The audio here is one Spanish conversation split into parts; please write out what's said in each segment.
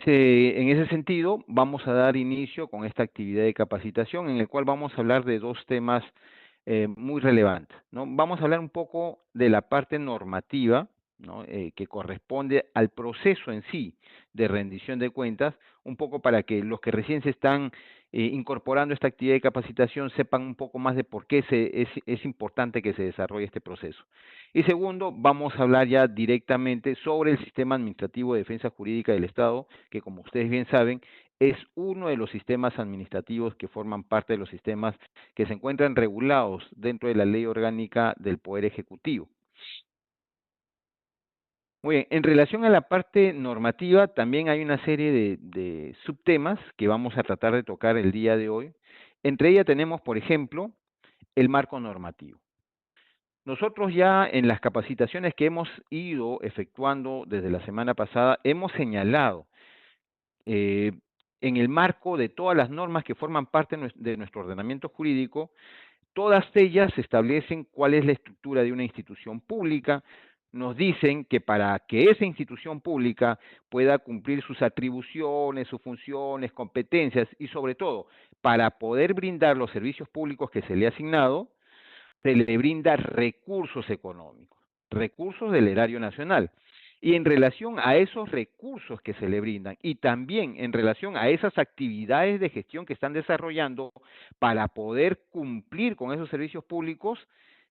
en ese sentido, vamos a dar inicio con esta actividad de capacitación en el cual vamos a hablar de dos temas muy relevantes, ¿no? Vamos a hablar un poco de la parte normativa, ¿no? Que corresponde al proceso en sí de rendición de cuentas, un poco para que los que recién se están incorporando esta actividad de capacitación sepan un poco más de por qué es importante que se desarrolle este proceso. Y segundo, vamos a hablar ya directamente sobre el sistema administrativo de defensa jurídica del Estado, que como ustedes bien saben, es uno de los sistemas administrativos que forman parte de los sistemas que se encuentran regulados dentro de la Ley Orgánica del Poder Ejecutivo. Muy bien, en relación a la parte normativa, también hay una serie de subtemas que vamos a tratar de tocar el día de hoy. Entre ellas tenemos, por ejemplo, el marco normativo. Nosotros ya en las capacitaciones que hemos ido efectuando desde la semana pasada, hemos señalado eh, en el marco de todas las normas que forman parte de nuestro ordenamiento jurídico, todas ellas establecen cuál es la estructura de una institución pública, nos dicen que para que esa institución pública pueda cumplir sus atribuciones, sus funciones, competencias y sobre todo para poder brindar los servicios públicos que se le ha asignado, se le brinda recursos económicos, recursos del erario nacional. Y en relación a esos recursos que se le brindan y también en relación a esas actividades de gestión que están desarrollando para poder cumplir con esos servicios públicos,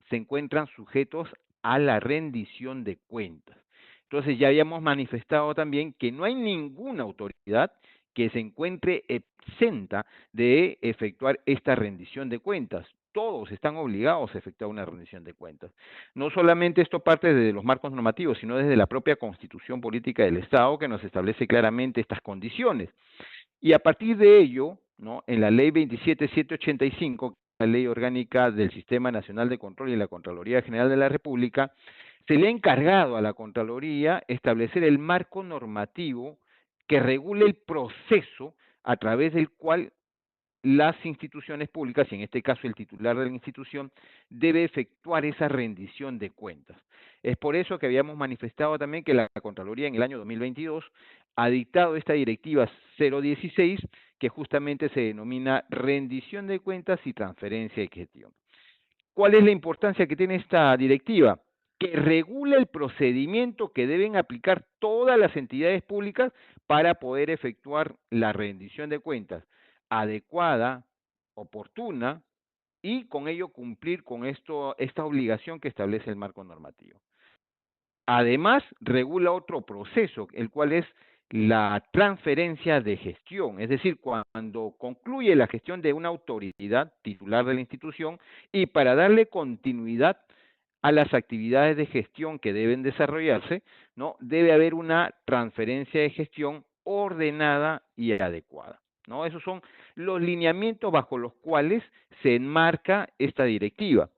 se encuentran sujetos a la rendición de cuentas. Entonces ya habíamos manifestado también que no hay ninguna autoridad que se encuentre exenta de efectuar esta rendición de cuentas. Todos están obligados a efectuar una rendición de cuentas. No solamente esto parte desde los marcos normativos, sino desde la propia Constitución Política del Estado que nos establece claramente estas condiciones. Y a partir de ello, ¿no? En la Ley 27785, la Ley Orgánica del Sistema Nacional de Control y la Contraloría General de la República, se le ha encargado a la Contraloría establecer el marco normativo que regule el proceso a través del cual las instituciones públicas, y en este caso el titular de la institución, debe efectuar esa rendición de cuentas. Es por eso que habíamos manifestado también que la Contraloría en el año 2022 ha dictado esta directiva 016, que justamente se denomina rendición de cuentas y transferencia de gestión. ¿Cuál es la importancia que tiene esta directiva? Que regula el procedimiento que deben aplicar todas las entidades públicas para poder efectuar la rendición de cuentas adecuada, oportuna y con ello cumplir con esta obligación que establece el marco normativo. Además, regula otro proceso, el cual es la transferencia de gestión, es decir, cuando concluye la gestión de una autoridad titular de la institución y para darle continuidad a las actividades de gestión que deben desarrollarse, ¿no? Debe haber una transferencia de gestión ordenada y adecuada, ¿no? Esos son los lineamientos bajo los cuales se enmarca esta directiva.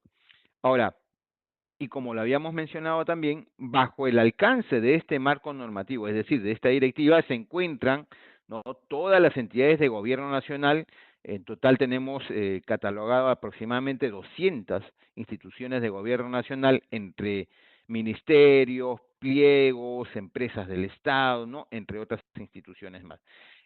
Ahora, y como lo habíamos mencionado también, bajo el alcance de este marco normativo, es decir, de esta directiva, se encuentran, ¿no? Todas las entidades de gobierno nacional. En total tenemos catalogado aproximadamente 200 instituciones de gobierno nacional entre ministerios, pliegos, empresas del Estado, ¿no? Entre otras instituciones más.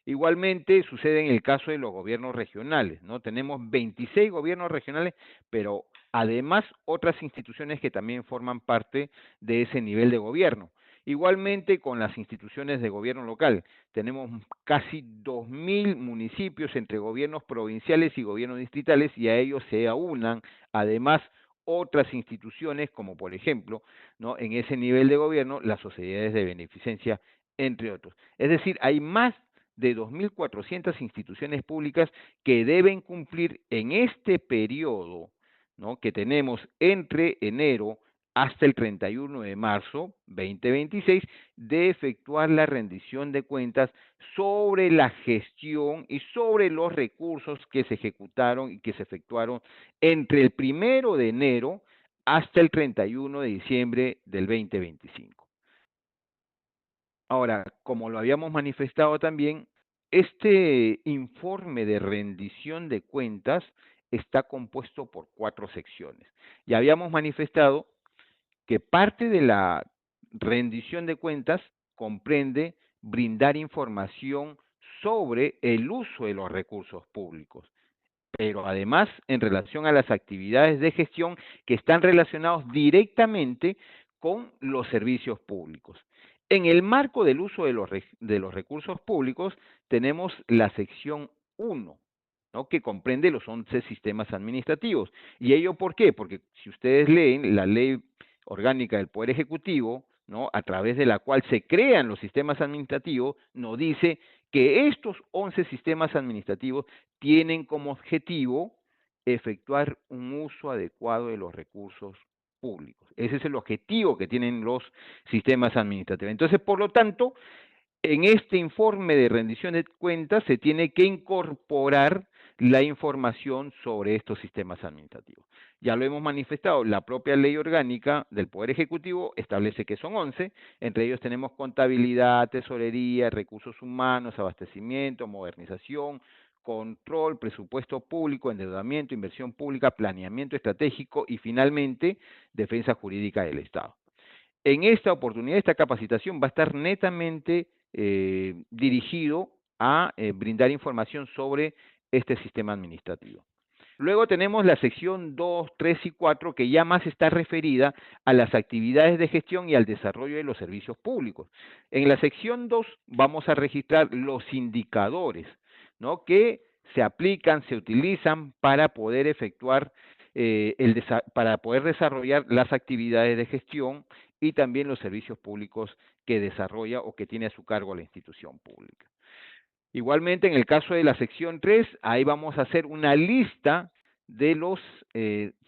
Igualmente sucede en el caso de los gobiernos regionales, ¿no? Tenemos 26 gobiernos regionales, pero además otras instituciones que también forman parte de ese nivel de gobierno. Igualmente con las instituciones de gobierno local, tenemos casi 2.000 municipios entre gobiernos provinciales y gobiernos distritales y a ellos se aunan además otras instituciones como por ejemplo, ¿no? En ese nivel de gobierno las sociedades de beneficencia, entre otros. Es decir, hay más de 2.400 instituciones públicas que deben cumplir en este periodo, ¿no? Que tenemos entre enero hasta el 31 de marzo 2026 de efectuar la rendición de cuentas sobre la gestión y sobre los recursos que se ejecutaron y que se efectuaron entre el 1 de enero hasta el 31 de diciembre del 2025. Ahora, como lo habíamos manifestado también, este informe de rendición de cuentas está compuesto por 4 secciones. Ya habíamos manifestado que parte de la rendición de cuentas comprende brindar información sobre el uso de los recursos públicos, pero además en relación a las actividades de gestión que están relacionados directamente con los servicios públicos. En el marco del uso de los recursos públicos tenemos la sección 1, ¿no? Que comprende los 11 sistemas administrativos. ¿Y ello por qué? Porque si ustedes leen la ley orgánica del Poder Ejecutivo, ¿no? A través de la cual se crean los sistemas administrativos, nos dice que estos 11 sistemas administrativos tienen como objetivo efectuar un uso adecuado de los recursos públicos. Ese es el objetivo que tienen los sistemas administrativos. Entonces, por lo tanto, en este informe de rendición de cuentas se tiene que incorporar la información sobre estos sistemas administrativos. Ya lo hemos manifestado, la propia ley orgánica del Poder Ejecutivo establece que son 11, entre ellos tenemos contabilidad, tesorería, recursos humanos, abastecimiento, modernización, control, presupuesto público, endeudamiento, inversión pública, planeamiento estratégico y finalmente defensa jurídica del Estado. En esta oportunidad, esta capacitación va a estar netamente dirigido a brindar información sobre este sistema administrativo. Luego tenemos la sección 2, 3 y 4, que ya más está referida a las actividades de gestión y al desarrollo de los servicios públicos. En la sección 2 vamos a registrar los indicadores, ¿no? Que se aplican, se utilizan para poder efectuar, para poder desarrollar las actividades de gestión y también los servicios públicos que desarrolla o que tiene a su cargo la institución pública. Igualmente, en el caso de la sección 3, ahí vamos a hacer una lista de los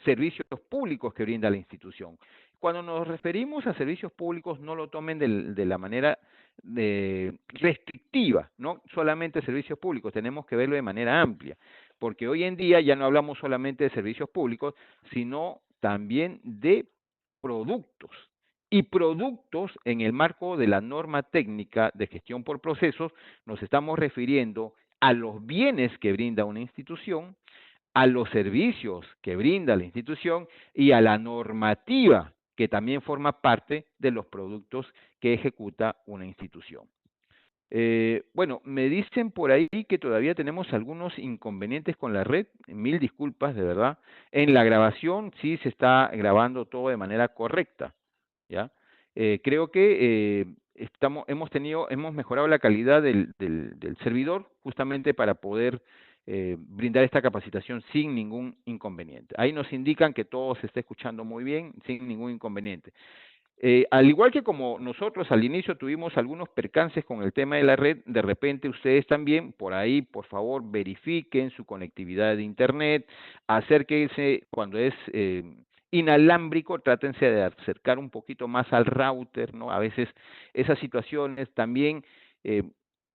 servicios públicos que brinda la institución. Cuando nos referimos a servicios públicos, no lo tomen de la manera restrictiva, no solamente servicios públicos, tenemos que verlo de manera amplia, porque hoy en día ya no hablamos solamente de servicios públicos, sino también de productos. Y productos en el marco de la norma técnica de gestión por procesos, nos estamos refiriendo a los bienes que brinda una institución, a los servicios que brinda la institución y a la normativa que también forma parte de los productos que ejecuta una institución. Bueno, me dicen por ahí que todavía tenemos algunos inconvenientes con la red. Mil disculpas, de verdad. En la grabación sí se está grabando todo de manera correcta, ¿ya? Creo que hemos mejorado la calidad del servidor justamente para poder brindar esta capacitación sin ningún inconveniente. Ahí nos indican que todo se está escuchando muy bien, sin ningún inconveniente. Al igual que como nosotros al inicio tuvimos algunos percances con el tema de la red, de repente ustedes también, por ahí, por favor, verifiquen su conectividad de Internet, acérquense cuando es inalámbrico, trátense de acercar un poquito más al router, ¿no? A veces esas situaciones también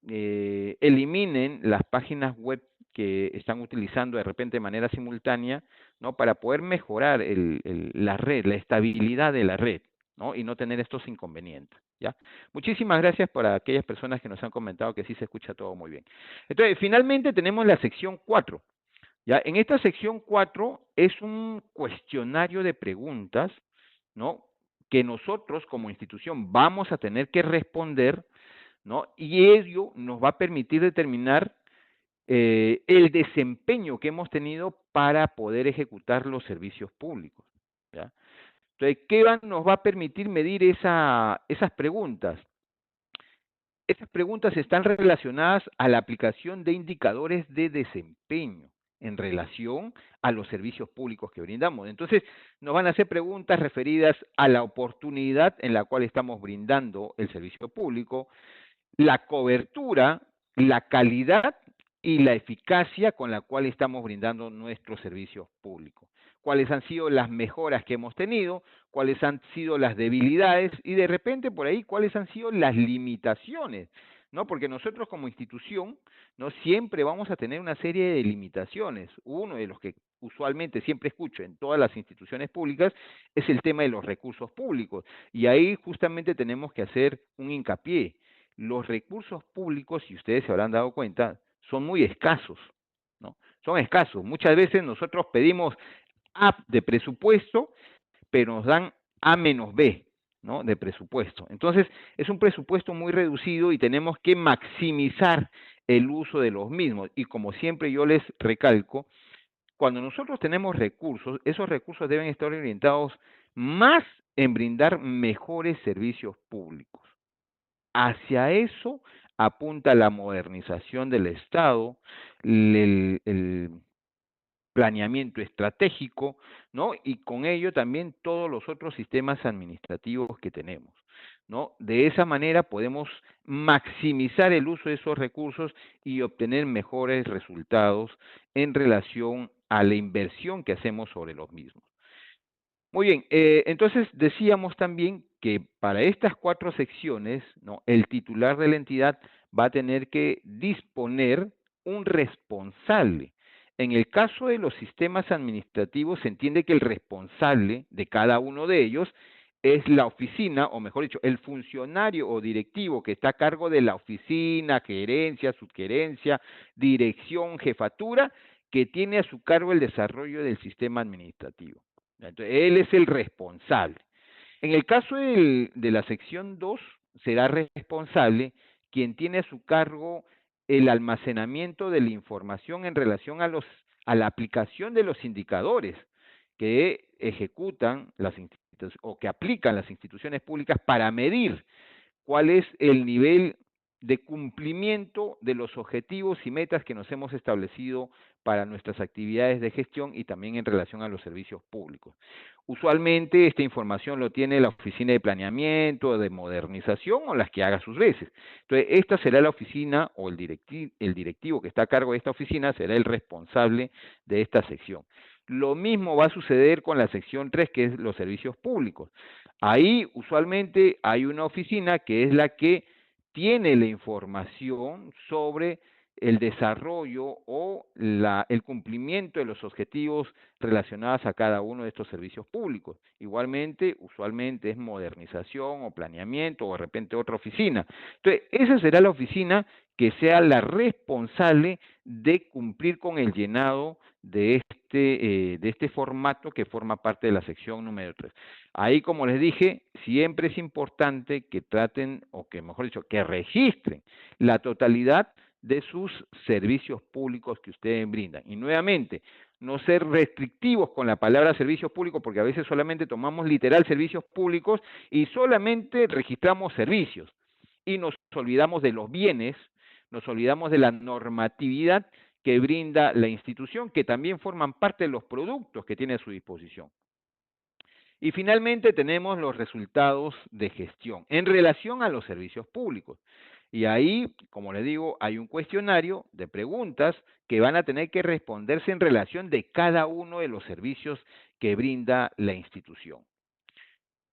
eliminen las páginas web que están utilizando de repente de manera simultánea, ¿no? Para poder mejorar la red, la estabilidad de la red, ¿no? Y no tener estos inconvenientes, ¿ya? Muchísimas gracias para aquellas personas que nos han comentado que sí se escucha todo muy bien. Entonces, finalmente tenemos la sección 4, ¿ya? En esta sección 4 es un cuestionario de preguntas, ¿no? Que nosotros como institución vamos a tener que responder, ¿no? Y ello nos va a permitir determinar el desempeño que hemos tenido para poder ejecutar los servicios públicos, ¿ya? Entonces, ¿qué nos va a permitir medir esas preguntas? Esas preguntas están relacionadas a la aplicación de indicadores de desempeño en relación a los servicios públicos que brindamos. Entonces, nos van a hacer preguntas referidas a la oportunidad en la cual estamos brindando el servicio público, la cobertura, la calidad y la eficacia con la cual estamos brindando nuestros servicios públicos. Cuáles han sido las mejoras que hemos tenido, cuáles han sido las debilidades y de repente por ahí cuáles han sido las limitaciones, ¿no? Porque nosotros como institución no siempre vamos a tener una serie de limitaciones. Uno de los que usualmente siempre escucho en todas las instituciones públicas es el tema de los recursos públicos y ahí justamente tenemos que hacer un hincapié. Los recursos públicos, si ustedes se habrán dado cuenta, son muy escasos, ¿no? Son escasos. Muchas veces nosotros pedimos A de presupuesto, pero nos dan A menos B, ¿no? De presupuesto. Entonces, es un presupuesto muy reducido y tenemos que maximizar el uso de los mismos. Y como siempre yo les recalco, cuando nosotros tenemos recursos, esos recursos deben estar orientados más en brindar mejores servicios públicos. Hacia eso apunta la modernización del Estado, el planeamiento estratégico, ¿no? Y con ello también todos los otros sistemas administrativos que tenemos, ¿no? De esa manera podemos maximizar el uso de esos recursos y obtener mejores resultados en relación a la inversión que hacemos sobre los mismos. Muy bien, entonces decíamos también que para estas 4 secciones, ¿no? El titular de la entidad va a tener que disponer un responsable. En el caso de los sistemas administrativos, se entiende que el responsable de cada uno de ellos es la oficina, o mejor dicho, el funcionario o directivo que está a cargo de la oficina, gerencia, subgerencia, dirección, jefatura, que tiene a su cargo el desarrollo del sistema administrativo. Entonces, él es el responsable. En el caso de la sección 2, será responsable quien tiene a su cargo el almacenamiento de la información en relación a la aplicación de los indicadores que ejecutan o que aplican las instituciones públicas para medir cuál es el nivel de cumplimiento de los objetivos y metas que nos hemos establecido para nuestras actividades de gestión y también en relación a los servicios públicos. Usualmente esta información lo tiene la oficina de planeamiento, de modernización o las que haga sus veces. Entonces, esta será la oficina o el directivo que está a cargo de esta oficina será el responsable de esta sección. Lo mismo va a suceder con la sección 3, que es los servicios públicos. Ahí usualmente hay una oficina que es la que tiene la información sobre el desarrollo o el cumplimiento de los objetivos relacionados a cada uno de estos servicios públicos. Igualmente, usualmente es modernización o planeamiento o de repente otra oficina. Entonces, esa será la oficina que sea la responsable de cumplir con el llenado de este formato que forma parte de la sección número 3. Ahí, como les dije, siempre es importante que traten, o que mejor dicho, que registren la totalidad de sus servicios públicos que ustedes brindan. Y nuevamente, no ser restrictivos con la palabra servicios públicos, porque a veces solamente tomamos literal servicios públicos y solamente registramos servicios. Y nos olvidamos de los bienes, nos olvidamos de la normatividad que brinda la institución, que también forman parte de los productos que tiene a su disposición. Y finalmente tenemos los resultados de gestión en relación a los servicios públicos. Y ahí, como les digo, hay un cuestionario de preguntas que van a tener que responderse en relación de cada uno de los servicios que brinda la institución.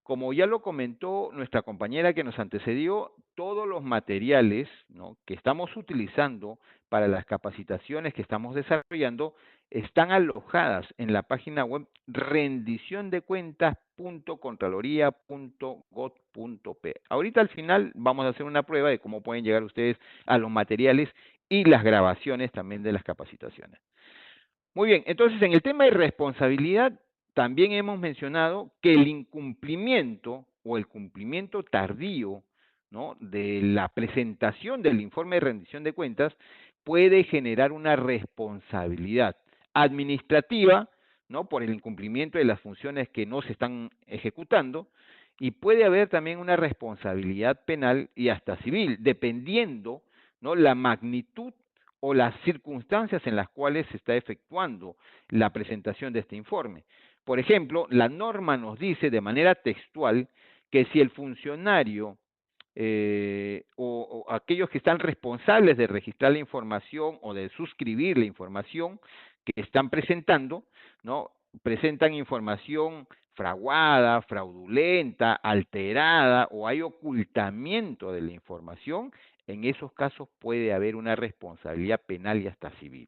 Como ya lo comentó nuestra compañera que nos antecedió, todos los materiales, ¿no?, que estamos utilizando para las capacitaciones que estamos desarrollando están alojadas en la página web rendiciondecuentas.contraloría.gov.p. Ahorita al final vamos a hacer una prueba de cómo pueden llegar ustedes a los materiales y las grabaciones también de las capacitaciones. Muy bien, entonces en el tema de responsabilidad también hemos mencionado que el incumplimiento o el cumplimiento tardío, ¿no?, de la presentación del informe de rendición de cuentas puede generar una responsabilidad administrativa, ¿no?, por el incumplimiento de las funciones que no se están ejecutando, y puede haber también una responsabilidad penal y hasta civil, dependiendo, ¿no?, la magnitud o las circunstancias en las cuales se está efectuando la presentación de este informe. Por ejemplo, la norma nos dice de manera textual que si el funcionario o aquellos que están responsables de registrar la información o de suscribir la información que están presentando, ¿no?, presentan información fraguada, fraudulenta, alterada o hay ocultamiento de la información, en esos casos puede haber una responsabilidad penal y hasta civil,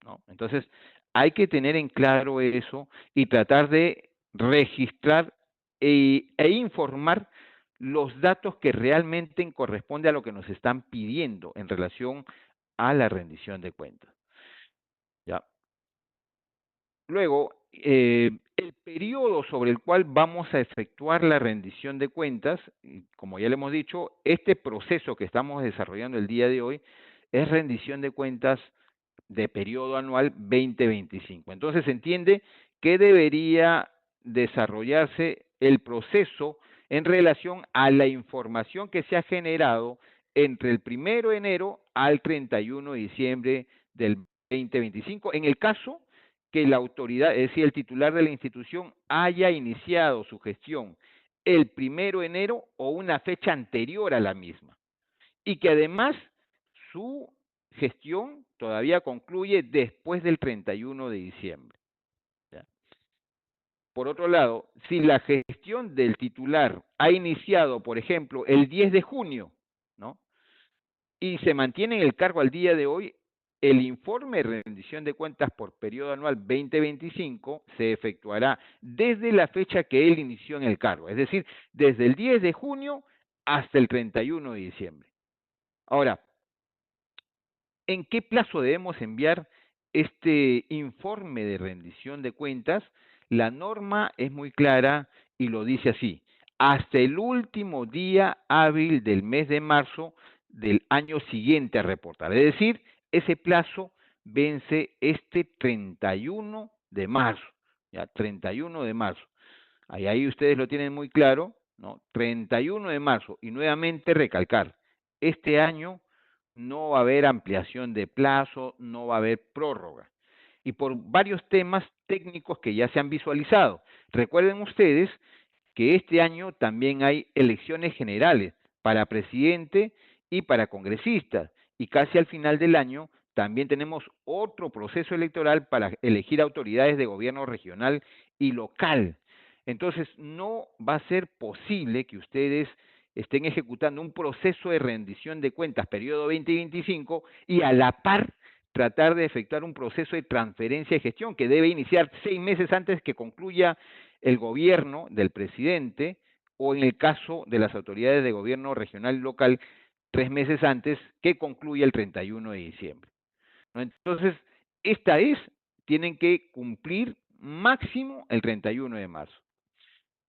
¿no? Entonces, hay que tener en claro eso y tratar de registrar e informar los datos que realmente corresponden a lo que nos están pidiendo en relación a la rendición de cuentas. ¿Ya? Luego, El periodo sobre el cual vamos a efectuar la rendición de cuentas, y como ya le hemos dicho, este proceso que estamos desarrollando el día de hoy es rendición de cuentas de periodo anual 2025. Entonces se entiende que debería desarrollarse el proceso en relación a la información que se ha generado entre el 1 de enero al 31 de diciembre del 2025, en el caso que la autoridad, es decir, el titular de la institución haya iniciado su gestión el 1 de enero o una fecha anterior a la misma, y que además su gestión todavía concluye después del 31 de diciembre. ¿Ya? Por otro lado, si la gestión del titular ha iniciado, por ejemplo, el 10 de junio, ¿no? Y se mantiene en el cargo al día de hoy, el informe de rendición de cuentas por periodo anual 2025 se efectuará desde la fecha que él inició en el cargo, es decir, desde el 10 de junio hasta el 31 de diciembre. Ahora, ¿en qué plazo debemos enviar este informe de rendición de cuentas? La norma es muy clara y lo dice así: hasta el último día hábil del mes de marzo del año siguiente a reportar. Es decir, ese plazo vence este 31 de marzo, ya 31 de marzo. Ahí ustedes lo tienen muy claro, ¿no? 31 de marzo, y nuevamente recalcar, este año no va a haber ampliación de plazo, no va a haber prórroga. Y por varios temas técnicos que ya se han visualizado. Recuerden ustedes que este año también hay elecciones generales para presidente y para congresistas. Y casi al final del año también tenemos otro proceso electoral para elegir autoridades de gobierno regional y local. Entonces, no va a ser posible que ustedes estén ejecutando un proceso de rendición de cuentas periodo 2025 y a la par tratar de efectuar un proceso de transferencia de gestión que debe iniciar 6 meses antes que concluya el gobierno del presidente, o en el caso de las autoridades de gobierno regional y local, 3 meses antes que concluya el 31 de diciembre. ¿No? Entonces, esta es, tienen que cumplir máximo el 31 de marzo.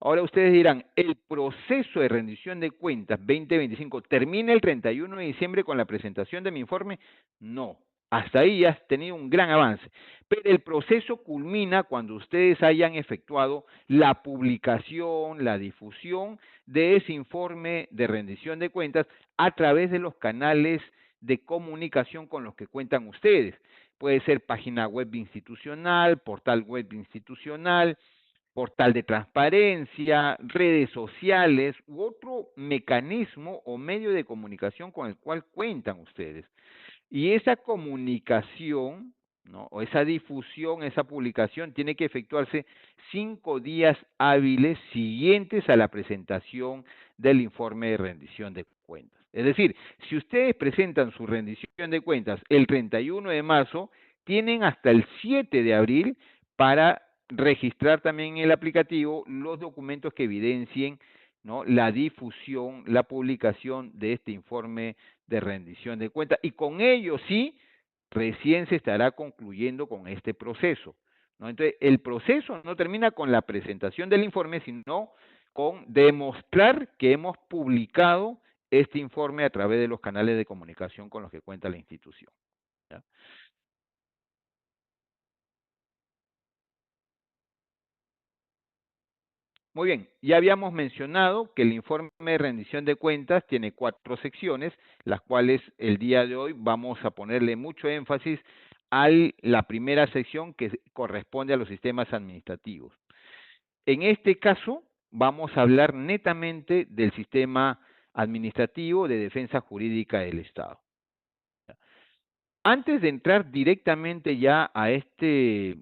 Ahora ustedes dirán, ¿el proceso de rendición de cuentas 2025 termina el 31 de diciembre con la presentación de mi informe? No, hasta ahí ya has tenido un gran avance, pero el proceso culmina cuando ustedes hayan efectuado la publicación, la difusión de ese informe de rendición de cuentas a través de los canales de comunicación con los que cuentan ustedes. Puede ser página web institucional, portal web institucional, portal de transparencia, redes sociales u otro mecanismo o medio de comunicación con el cual cuentan ustedes. Y esa comunicación, ¿no? O esa difusión, esa publicación, tiene que efectuarse 5 días hábiles siguientes a la presentación del informe de rendición de cuentas. Es decir, si ustedes presentan su rendición de cuentas el 31 de marzo, tienen hasta el 7 de abril para registrar también en el aplicativo los documentos que evidencien, ¿no?, la difusión, la publicación de este informe de rendición de cuentas, y con ello sí, recién se estará concluyendo con este proceso, ¿no? Entonces, el proceso no termina con la presentación del informe, sino con demostrar que hemos publicado este informe a través de los canales de comunicación con los que cuenta la institución, ¿ya? Muy bien, ya habíamos mencionado que el informe de rendición de cuentas tiene 4 secciones, las cuales el día de hoy vamos a ponerle mucho énfasis a la primera sección que corresponde a los sistemas administrativos. En este caso, vamos a hablar netamente del sistema administrativo de defensa jurídica del Estado. Antes de entrar directamente ya a este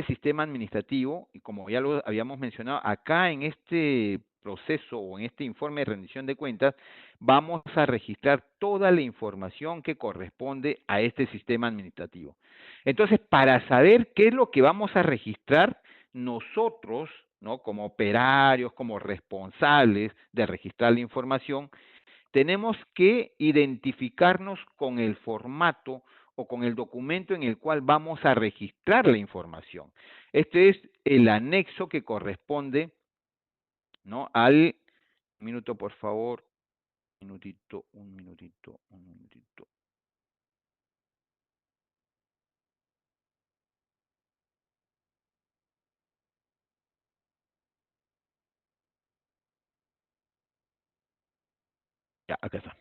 sistema administrativo, y como ya lo habíamos mencionado, acá en este proceso o en este informe de rendición de cuentas, vamos a registrar toda la información que corresponde a este sistema administrativo. Entonces, para saber qué es lo que vamos a registrar nosotros, ¿no?, como operarios, como responsables de registrar la información, tenemos que identificarnos con el formato o con el documento en el cual vamos a registrar la información. Este es el anexo que corresponde, ¿no? Al minuto, por favor, minutito, un minutito, un minutito. Ya, acá está.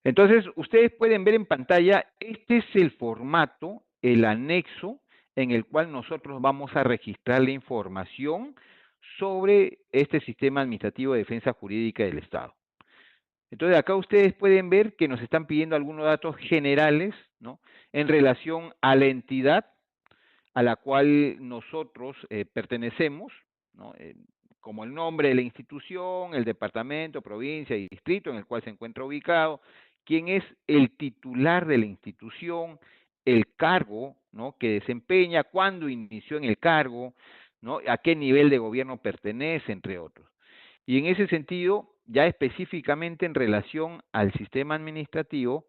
Entonces, ustedes pueden ver en pantalla, este es el formato, el anexo en el cual nosotros vamos a registrar la información sobre este sistema administrativo de defensa jurídica del Estado. Entonces, acá ustedes pueden ver que nos están pidiendo algunos datos generales, ¿no? En relación a la entidad a la cual nosotros pertenecemos, ¿no? Como el nombre de la institución, el departamento, provincia y distrito en el cual se encuentra ubicado, quién es el titular de la institución, el cargo, ¿no? Que desempeña, cuándo inició en el cargo, ¿no? A qué nivel de gobierno pertenece, entre otros. Y en ese sentido, ya específicamente en relación al sistema administrativo,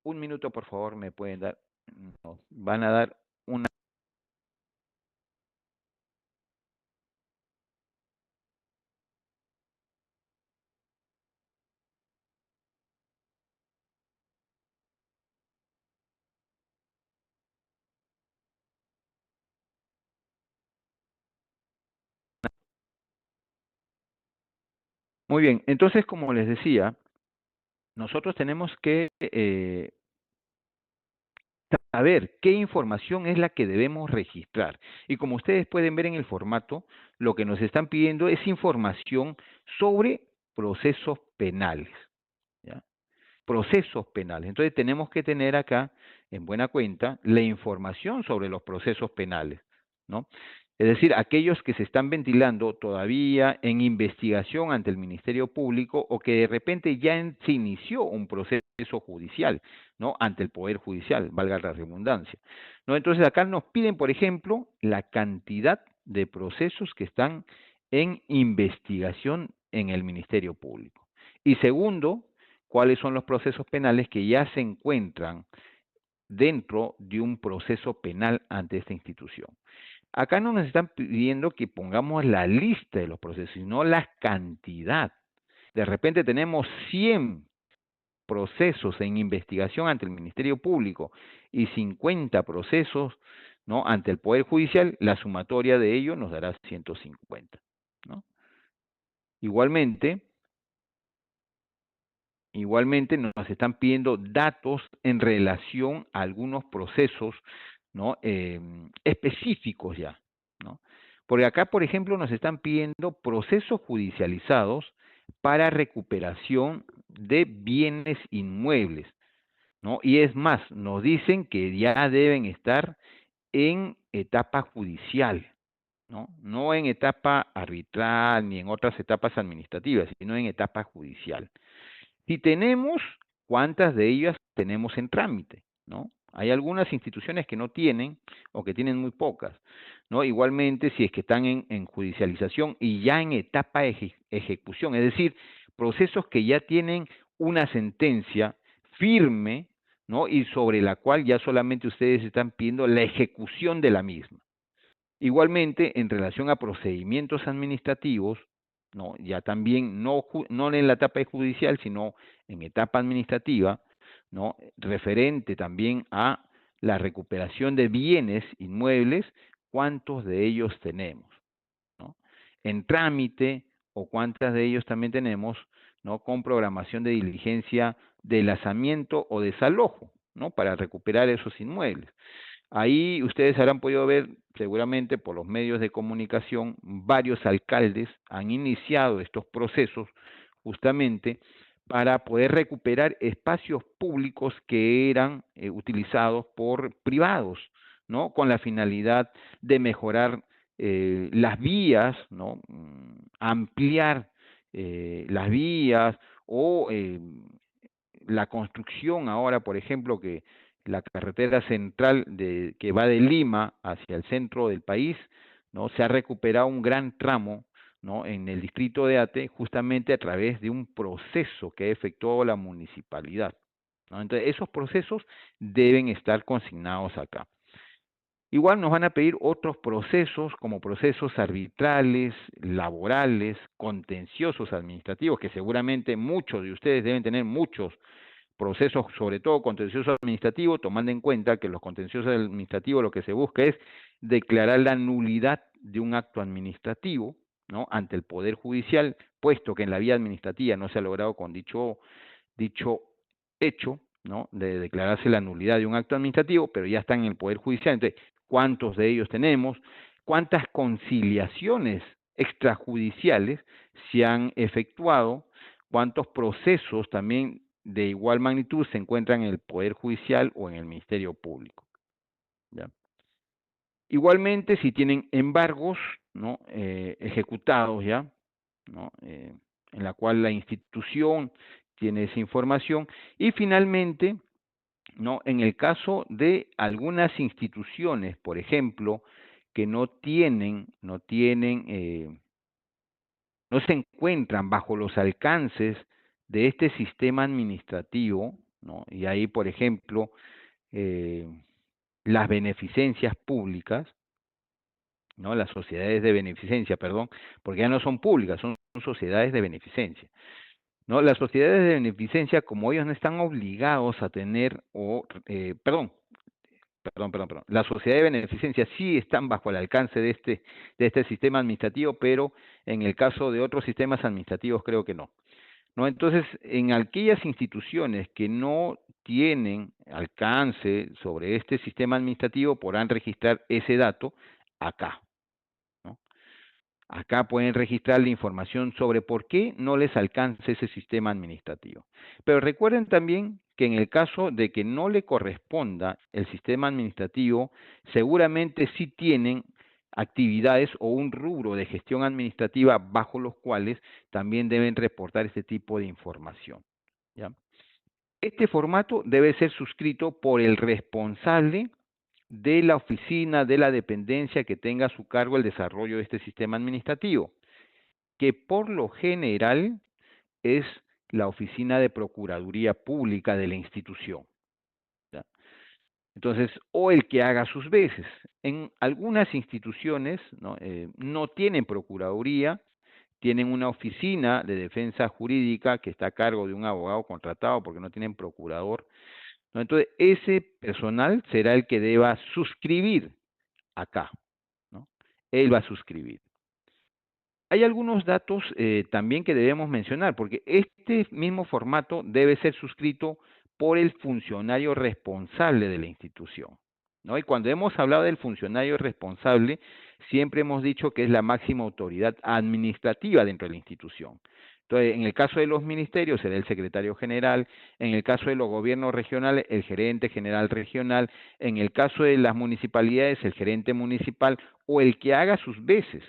un minuto por favor me pueden dar, no, van a dar una. Muy bien, entonces como les decía, nosotros tenemos que saber qué información es la que debemos registrar. Y como ustedes pueden ver en el formato, lo que nos están pidiendo es información sobre procesos penales, ¿ya? Procesos penales. Entonces tenemos que tener acá, en buena cuenta, la información sobre los procesos penales, ¿no? Es decir, aquellos que se están ventilando todavía en investigación ante el Ministerio Público o que de repente ya se inició un proceso judicial, ¿no? Ante el Poder Judicial, valga la redundancia, ¿no? Entonces acá nos piden, por ejemplo, la cantidad de procesos que están en investigación en el Ministerio Público. Y segundo, cuáles son los procesos penales que ya se encuentran dentro de un proceso penal ante esta institución. Acá no nos están pidiendo que pongamos la lista de los procesos, sino la cantidad. De repente tenemos 100 procesos en investigación ante el Ministerio Público y 50 procesos, ¿no? Ante el Poder Judicial, la sumatoria de ellos nos dará 150, ¿no? Igualmente, Igualmente nos están pidiendo datos en relación a algunos procesos, ¿no? Específicos ya, ¿no? Porque acá, por ejemplo, nos están pidiendo procesos judicializados para recuperación de bienes inmuebles, ¿no? Y es más, nos dicen que ya deben estar en etapa judicial, ¿no? No en etapa arbitral ni en otras etapas administrativas, sino en etapa judicial. Si tenemos, ¿cuántas de ellas tenemos en trámite? ¿No? Hay algunas instituciones que no tienen o que tienen muy pocas, ¿no? Igualmente, si es que están en judicialización y ya en etapa de ejecución, es decir, procesos que ya tienen una sentencia firme, ¿no? Y sobre la cual ya solamente ustedes están pidiendo la ejecución de la misma. Igualmente, en relación a procedimientos administrativos, ¿no? Ya también no en la etapa judicial, sino en etapa administrativa, ¿no? Referente también a la recuperación de bienes inmuebles, ¿cuántos de ellos tenemos? ¿No? En trámite, o cuántas de ellos también tenemos, ¿no? Con programación de diligencia de lanzamiento o desalojo, ¿no? Para recuperar esos inmuebles. Ahí ustedes habrán podido ver, seguramente por los medios de comunicación, varios alcaldes han iniciado estos procesos justamente para poder recuperar espacios públicos que eran utilizados por privados, ¿no? Con la finalidad de mejorar las vías, ¿no? Ampliar las vías o la construcción ahora, por ejemplo, que la carretera central que va de Lima hacia el centro del país, ¿no? Se ha recuperado un gran tramo, ¿no? En el distrito de Ate, justamente a través de un proceso que efectuó la municipalidad, ¿no? Entonces, esos procesos deben estar consignados acá. Igual nos van a pedir otros procesos como procesos arbitrales, laborales, contenciosos administrativos, que seguramente muchos de ustedes deben tener muchos procesos, sobre todo contencioso administrativo, tomando en cuenta que los contenciosos administrativos lo que se busca es declarar la nulidad de un acto administrativo, ¿no?, ante el Poder Judicial, puesto que en la vía administrativa no se ha logrado con dicho hecho, ¿no?, de declararse la nulidad de un acto administrativo, pero ya están en el Poder Judicial. Entonces, ¿cuántos de ellos tenemos? ¿Cuántas conciliaciones extrajudiciales se han efectuado? ¿Cuántos procesos también de igual magnitud se encuentran en el Poder Judicial o en el Ministerio Público? ¿Ya? Igualmente, si tienen embargos, ¿no?, ejecutados ya, ¿no?, en la cual la institución tiene esa información. Y finalmente, ¿no?, en el caso de algunas instituciones, por ejemplo, que no se encuentran bajo los alcances de este sistema administrativo, ¿no? Y ahí, por ejemplo, eh, las beneficencias públicas, ¿no?, las sociedades de beneficencia, perdón, porque ya no son públicas, son sociedades de beneficencia, ¿no? Las sociedades de beneficencia, como ellos no están obligados a tener, perdón, las sociedades de beneficencia sí están bajo el alcance de este sistema administrativo, pero en el caso de otros sistemas administrativos creo que no. ¿No? Entonces, en aquellas instituciones que no tienen alcance sobre este sistema administrativo, podrán registrar ese dato acá, ¿no? Acá pueden registrar la información sobre por qué no les alcanza ese sistema administrativo. Pero recuerden también que en el caso de que no le corresponda el sistema administrativo, seguramente sí tienen actividades o un rubro de gestión administrativa bajo los cuales también deben reportar este tipo de información, ¿ya? Este formato debe ser suscrito por el responsable de la oficina, de la dependencia que tenga a su cargo el desarrollo de este sistema administrativo, que por lo general es la oficina de Procuraduría Pública de la institución, ¿ya? Entonces, o el que haga sus veces. En algunas instituciones, ¿no?, no tienen Procuraduría, tienen una oficina de defensa jurídica que está a cargo de un abogado contratado porque no tienen procurador, ¿no? Entonces, ese personal será el que deba suscribir acá, ¿no? Él va a suscribir. Hay algunos datos también que debemos mencionar, porque este mismo formato debe ser suscrito por el funcionario responsable de la institución, ¿no? Y cuando hemos hablado del funcionario responsable, siempre hemos dicho que es la máxima autoridad administrativa dentro de la institución. Entonces, en el caso de los ministerios será el secretario general, en el caso de los gobiernos regionales, el gerente general regional, en el caso de las municipalidades, el gerente municipal o el que haga sus veces,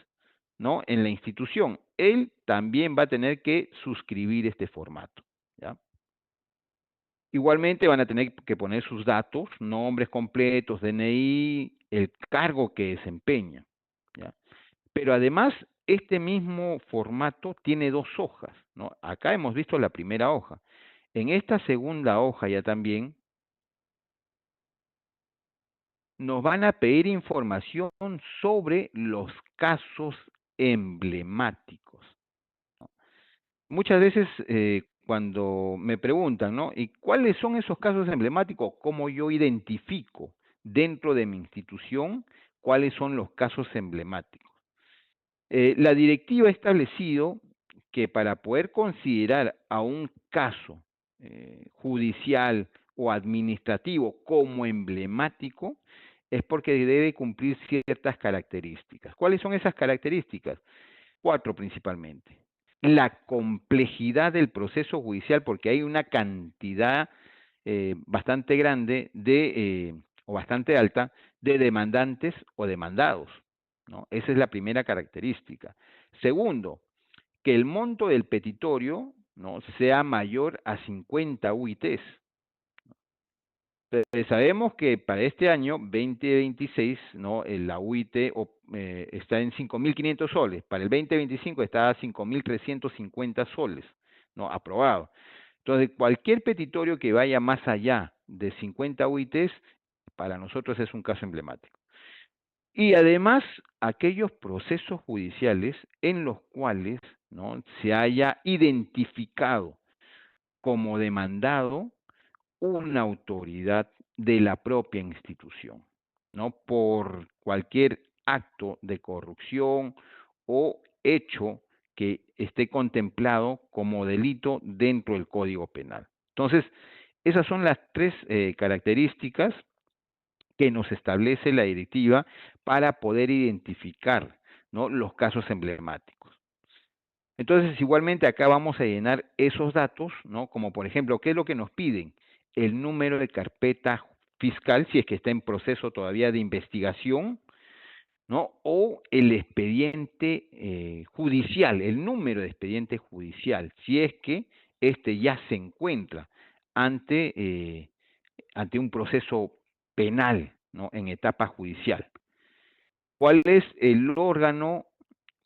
¿no?, en la institución. Él también va a tener que suscribir este formato, ¿ya? Igualmente van a tener que poner sus datos, nombres completos, DNI, el cargo que desempeña, ¿ya? Pero además, este mismo formato tiene 2 hojas, ¿no? Acá hemos visto la primera hoja. En esta segunda hoja ya también nos van a pedir información sobre los casos emblemáticos, ¿no? Muchas veces, cuando me preguntan, ¿no?, ¿y cuáles son esos casos emblemáticos? ¿Cómo yo identifico dentro de mi institución cuáles son los casos emblemáticos? La directiva ha establecido que para poder considerar a un caso judicial o administrativo como emblemático, es porque debe cumplir ciertas características. ¿Cuáles son esas características? 4 principalmente. La complejidad del proceso judicial, porque hay una cantidad bastante grande o bastante alta de demandantes o demandados, ¿no? Esa es la primera característica. Segundo, que el monto del petitorio, ¿no?, sea mayor a 50 UITs. Sabemos que para este año 2026, ¿no?, la UIT está en 5.500 soles, para el 2025 está a 5.350 soles, ¿no?, aprobado. Entonces, cualquier petitorio que vaya más allá de 50 UITs, para nosotros es un caso emblemático. Y además, aquellos procesos judiciales en los cuales, ¿no?, se haya identificado como demandado una autoridad de la propia institución, ¿no?, por cualquier acto de corrupción o hecho que esté contemplado como delito dentro del Código Penal. Entonces, esas son las tres características que nos establece la directiva para poder identificar, ¿no?, los casos emblemáticos. Entonces, igualmente acá vamos a llenar esos datos, ¿no? Como por ejemplo, ¿qué es lo que nos piden? El número de carpeta fiscal, si es que está en proceso todavía de investigación, ¿no? O el expediente judicial, el número de expediente judicial, si es que este ya se encuentra ante, ante un proceso penal, ¿no?, en etapa judicial. ¿Cuál es el órgano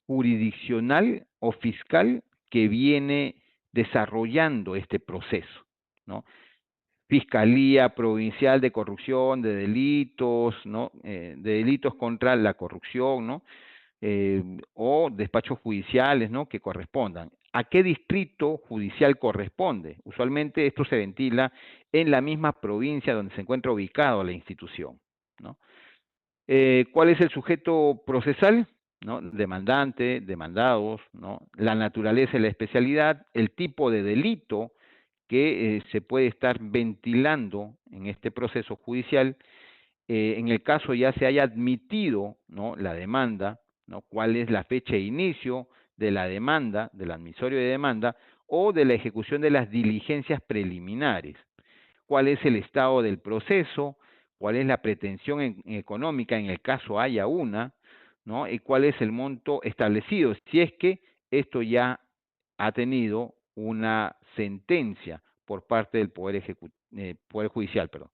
jurisdiccional o fiscal que viene desarrollando este proceso, ¿no? Fiscalía Provincial de Corrupción, de Delitos, ¿no? De delitos contra la corrupción, ¿no? O despachos judiciales, ¿no?, que correspondan. ¿A qué distrito judicial corresponde? Usualmente esto se ventila en la misma provincia donde se encuentra ubicado la institución, ¿no? ¿Cuál es el sujeto procesal? ¿No? Demandante, demandados, ¿no? La naturaleza y la especialidad, el tipo de delito que se puede estar ventilando en este proceso judicial, en el caso ya se haya admitido, ¿no?, la demanda, ¿no?, cuál es la fecha de inicio de la demanda, del admisorio de demanda, o de la ejecución de las diligencias preliminares, cuál es el estado del proceso, cuál es la pretensión económica en el caso haya una, ¿no?, y cuál es el monto establecido, si es que esto ya ha tenido una sentencia por parte del Poder Judicial, perdón.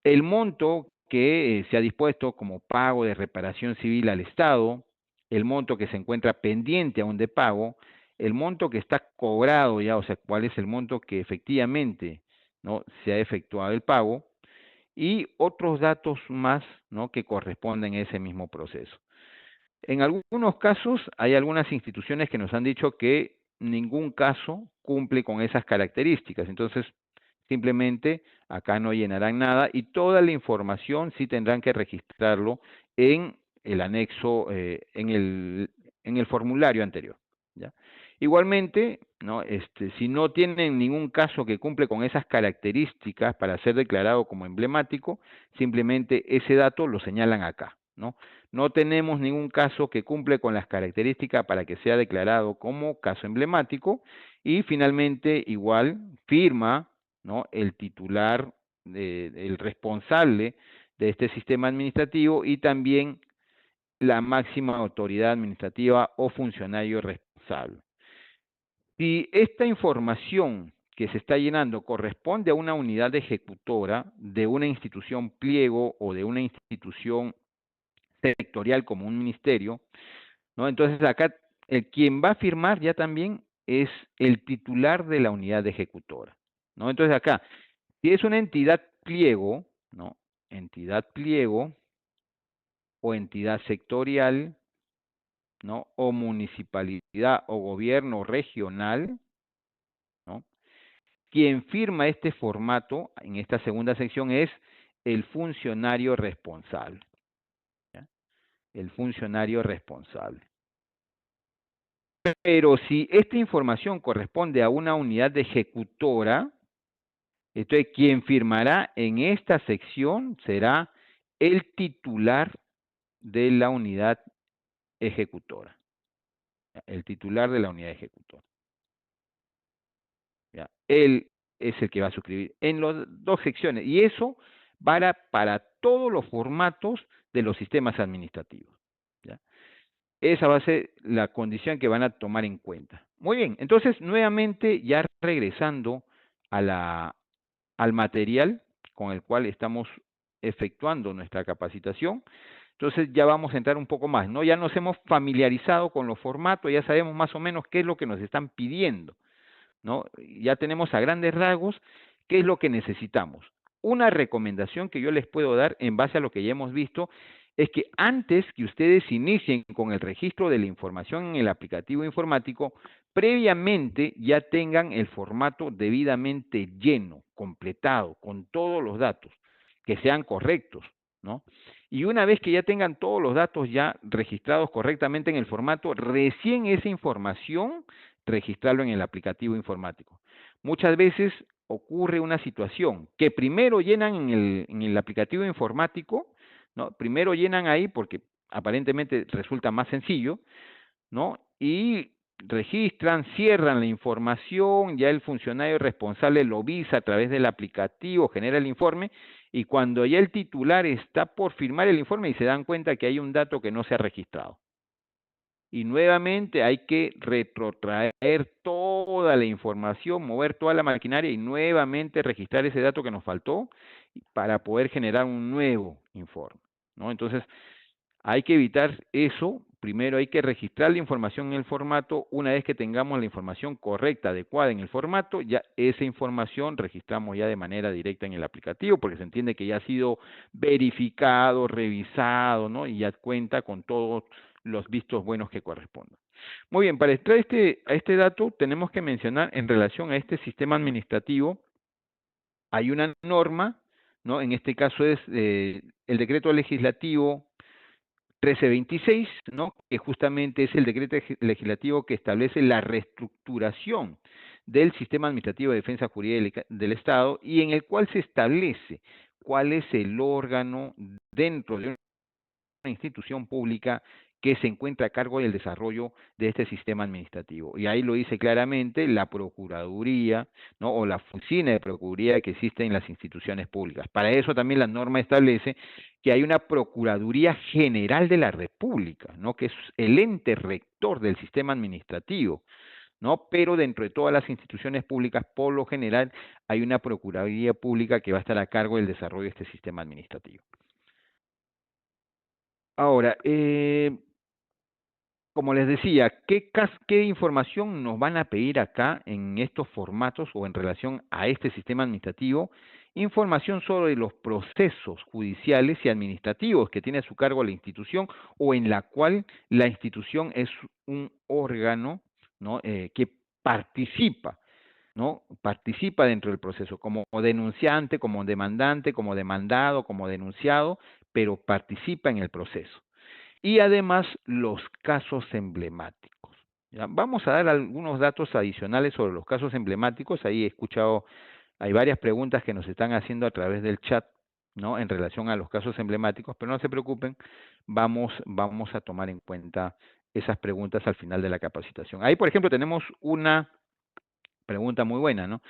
El monto que se ha dispuesto como pago de reparación civil al Estado, el monto que se encuentra pendiente aún de pago, el monto que está cobrado ya, o sea, cuál es el monto que efectivamente, ¿no?, se ha efectuado el pago, y otros datos más, ¿no?, que corresponden a ese mismo proceso. En algunos casos hay algunas instituciones que nos han dicho que ningún caso cumple con esas características, entonces simplemente acá no llenarán nada y toda la información sí tendrán que registrarlo en el anexo, en el formulario anterior, ¿ya? Igualmente, ¿no?, si no tienen ningún caso que cumple con esas características para ser declarado como emblemático, simplemente ese dato lo señalan acá, ¿no? No tenemos ningún caso que cumple con las características para que sea declarado como caso emblemático y finalmente igual firma, ¿no?, el titular, el responsable de este sistema administrativo y también la máxima autoridad administrativa o funcionario responsable. Si esta información que se está llenando corresponde a una unidad ejecutora de una institución pliego o de una institución sectorial como un ministerio, ¿no? Entonces acá quien va a firmar ya también es el titular de la unidad ejecutora, ¿no? Entonces acá, si es una entidad pliego, ¿no?, entidad pliego o entidad sectorial, ¿no?, o municipalidad o gobierno regional, ¿no?, quien firma este formato en esta segunda sección es el funcionario responsable, ¿ya? El funcionario responsable. Pero si esta información corresponde a una unidad ejecutora, entonces quien firmará en esta sección será el titular de la unidad ejecutora, ¿ya? El titular de la unidad ejecutora, ¿ya? Él es el que va a suscribir en las dos secciones y eso para todos los formatos de los sistemas administrativos, ¿ya? Esa va a ser la condición que van a tomar en cuenta. Muy bien, entonces nuevamente ya regresando a al material con el cual estamos efectuando nuestra capacitación, entonces ya vamos a entrar un poco más, ¿no? Ya nos hemos familiarizado con los formatos, ya sabemos más o menos qué es lo que nos están pidiendo, ¿no? Ya tenemos a grandes rasgos qué es lo que necesitamos. Una recomendación que yo les puedo dar en base a lo que ya hemos visto es que antes que ustedes inicien con el registro de la información en el aplicativo informático, previamente ya tengan el formato debidamente lleno, completado, con todos los datos, que sean correctos, ¿no? Y una vez que ya tengan todos los datos ya registrados correctamente en el formato, recién esa información registrarlo en el aplicativo informático. Muchas veces ocurre una situación que primero llenan en el aplicativo informático, ¿no? Primero llenan ahí porque aparentemente resulta más sencillo, ¿no? Y registran, cierran la información, ya el funcionario responsable lo visa a través del aplicativo, genera el informe, y cuando ya el titular está por firmar el informe y se dan cuenta que hay un dato que no se ha registrado. Y nuevamente hay que retrotraer toda la información, mover toda la maquinaria y nuevamente registrar ese dato que nos faltó para poder generar un nuevo informe, ¿no? Entonces, hay que evitar eso. Primero hay que registrar la información en el formato. Una vez que tengamos la información correcta, adecuada en el formato, ya esa información registramos ya de manera directa en el aplicativo, porque se entiende que ya ha sido verificado, revisado, ¿no? Y ya cuenta con todos los vistos buenos que correspondan. Muy bien, para extraer a este dato tenemos que mencionar en relación a este sistema administrativo, hay una norma, ¿no? En este caso es el decreto legislativo 1326, ¿no? Que justamente es el decreto legislativo que establece la reestructuración del sistema administrativo de defensa jurídica del Estado y en el cual se establece cuál es el órgano dentro de una institución pública que se encuentra a cargo del desarrollo de este sistema administrativo. Y ahí lo dice claramente la Procuraduría, ¿no? O la oficina de Procuraduría que existe en las instituciones públicas. Para eso también la norma establece que hay una Procuraduría General de la República, ¿no? Que es el ente rector del sistema administrativo, ¿no? Pero dentro de todas las instituciones públicas, por lo general, hay una Procuraduría Pública que va a estar a cargo del desarrollo de este sistema administrativo. Ahora, como les decía, ¿qué información nos van a pedir acá en estos formatos o en relación a este sistema administrativo? Información sobre los procesos judiciales y administrativos que tiene a su cargo la institución o en la cual la institución es un órgano, ¿no? Que participa, ¿no? Participa dentro del proceso como denunciante, como demandante, como demandado, como denunciado, pero participa en el proceso y además los casos emblemáticos. ¿Ya? Vamos a dar algunos datos adicionales sobre los casos emblemáticos. Ahí he escuchado, hay varias preguntas que nos están haciendo a través del chat, ¿no? En relación a los casos emblemáticos, pero no se preocupen, vamos a tomar en cuenta esas preguntas al final de la capacitación. Ahí, por ejemplo, tenemos una pregunta muy buena, ¿no?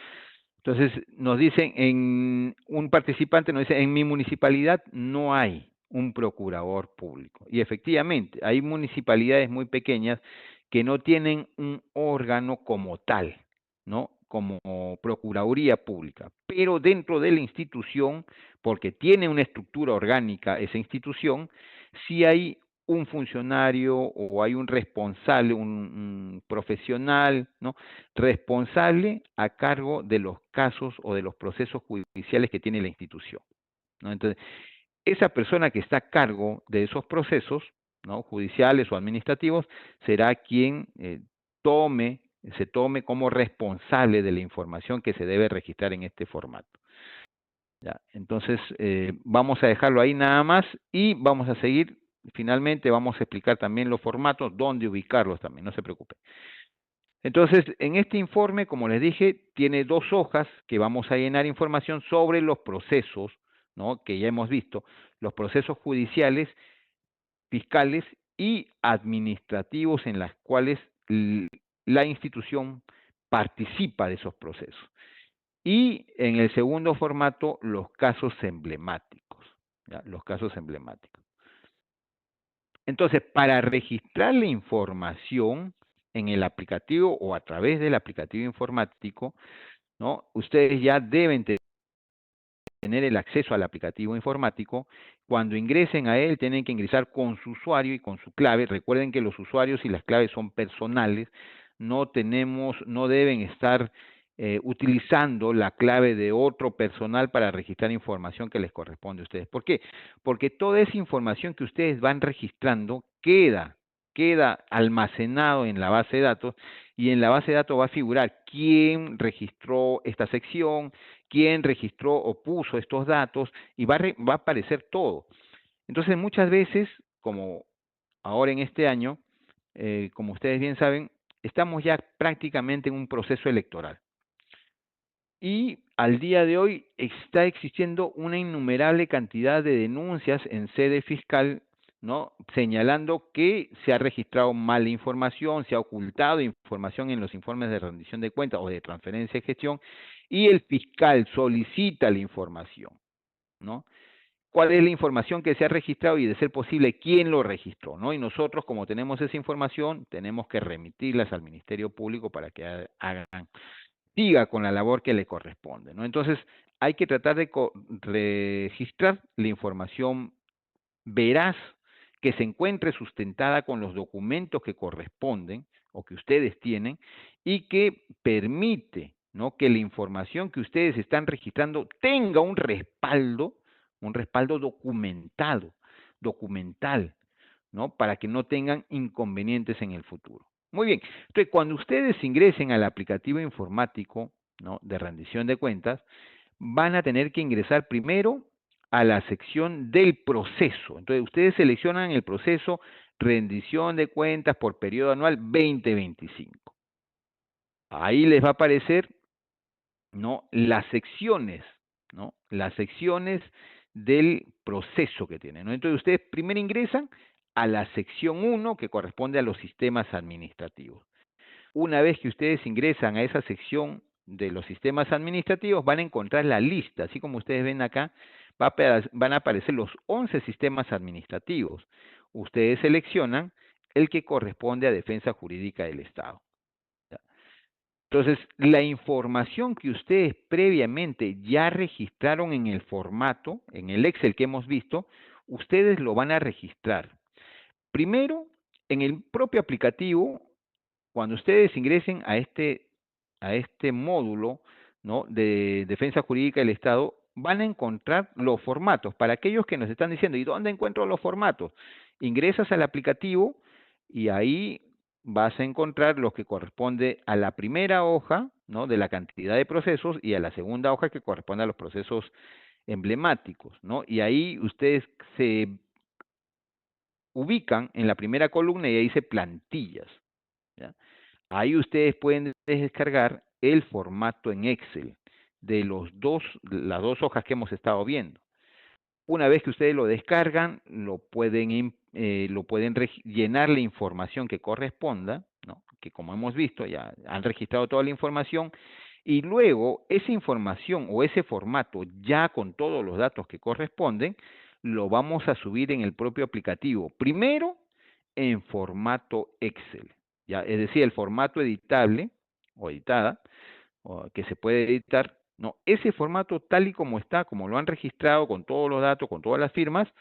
Entonces nos dicen, un participante nos dice, en mi municipalidad no hay un procurador público. Y efectivamente, hay municipalidades muy pequeñas que no tienen un órgano como tal, ¿no? Como Procuraduría Pública. Pero dentro de la institución, porque tiene una estructura orgánica esa institución, sí hay un funcionario o hay un responsable, un profesional, ¿no? Responsable a cargo de los casos o de los procesos judiciales que tiene la institución, ¿no? Entonces, esa persona que está a cargo de esos procesos, ¿no? Judiciales o administrativos, será quien se tome como responsable de la información que se debe registrar en este formato. ¿Ya? Entonces, vamos a dejarlo ahí nada más y vamos a seguir. Finalmente, vamos a explicar también los formatos, dónde ubicarlos también, no se preocupen. Entonces, en este informe, como les dije, tiene 2 hojas que vamos a llenar información sobre los procesos, ¿no? Que ya hemos visto, los procesos judiciales, fiscales y administrativos en las cuales la institución participa de esos procesos. Y en el segundo formato, los casos emblemáticos, ¿ya? Los casos emblemáticos. Entonces, para registrar la información en el aplicativo o a través del aplicativo informático, ¿no? Ustedes ya deben tener el acceso al aplicativo informático. Cuando ingresen a él, tienen que ingresar con su usuario y con su clave. Recuerden que los usuarios y las claves son personales. No deben estar utilizando la clave de otro personal para registrar información que les corresponde a ustedes. ¿Por qué? Porque toda esa información que ustedes van registrando queda almacenado en la base de datos, y en la base de datos va a figurar quién registró esta sección, quién registró o puso estos datos, y va a aparecer todo. Entonces, muchas veces, como ahora en este año, como ustedes bien saben, estamos ya prácticamente en un proceso electoral. Y al día de hoy está existiendo una innumerable cantidad de denuncias en sede fiscal, ¿no? Señalando que se ha registrado mala información, se ha ocultado información en los informes de rendición de cuentas o de transferencia de gestión, y el fiscal solicita la información, ¿no? ¿Cuál es la información que se ha registrado y, de ser posible, quién lo registró, ¿no? Y nosotros, como tenemos esa información, tenemos que remitirlas al Ministerio Público para que siga con la labor que le corresponde, ¿no? Entonces, hay que tratar de registrar la información veraz, que se encuentre sustentada con los documentos que corresponden o que ustedes tienen, y que permite, ¿no?, que la información que ustedes están registrando tenga un respaldo documental, ¿no? Para que no tengan inconvenientes en el futuro. Muy bien. Entonces, cuando ustedes ingresen al aplicativo informático, ¿no?, de rendición de cuentas, van a tener que ingresar primero a la sección del proceso. Entonces, ustedes seleccionan el proceso rendición de cuentas por periodo anual 2025. Ahí les va a aparecer, ¿no?, las secciones, ¿no? Las secciones del proceso que tienen, ¿no? Entonces, ustedes primero ingresan a la sección 1, que corresponde a los sistemas administrativos. Una vez que ustedes ingresan a esa sección de los sistemas administrativos, van a encontrar la lista, así como ustedes ven acá, van a aparecer los 11 sistemas administrativos. Ustedes seleccionan el que corresponde a Defensa Jurídica del Estado. Entonces, la información que ustedes previamente ya registraron en el formato, en el Excel que hemos visto, ustedes lo van a registrar. Primero, en el propio aplicativo, cuando ustedes ingresen a este módulo, ¿no?, de Defensa Jurídica del Estado, van a encontrar los formatos. Para aquellos que nos están diciendo, ¿y dónde encuentro los formatos? Ingresas al aplicativo y ahí vas a encontrar lo que corresponde a la primera hoja, ¿no?, de la cantidad de procesos, y a la segunda hoja que corresponde a los procesos emblemáticos, ¿no? Y ahí ustedes se ubican en la primera columna y ahí dice plantillas, ¿ya? Ahí ustedes pueden descargar el formato en Excel de las dos hojas que hemos estado viendo. Una vez que ustedes lo descargan, lo pueden llenar la información que corresponda, ¿no?, que como hemos visto ya han registrado toda la información, y luego esa información o ese formato ya con todos los datos que corresponden, lo vamos a subir en el propio aplicativo. Primero en formato Excel, ¿ya? Es decir, el formato editable o editada, o que se puede editar, no, ese formato tal y como está, como lo han registrado, con todos los datos, con todas las firmas,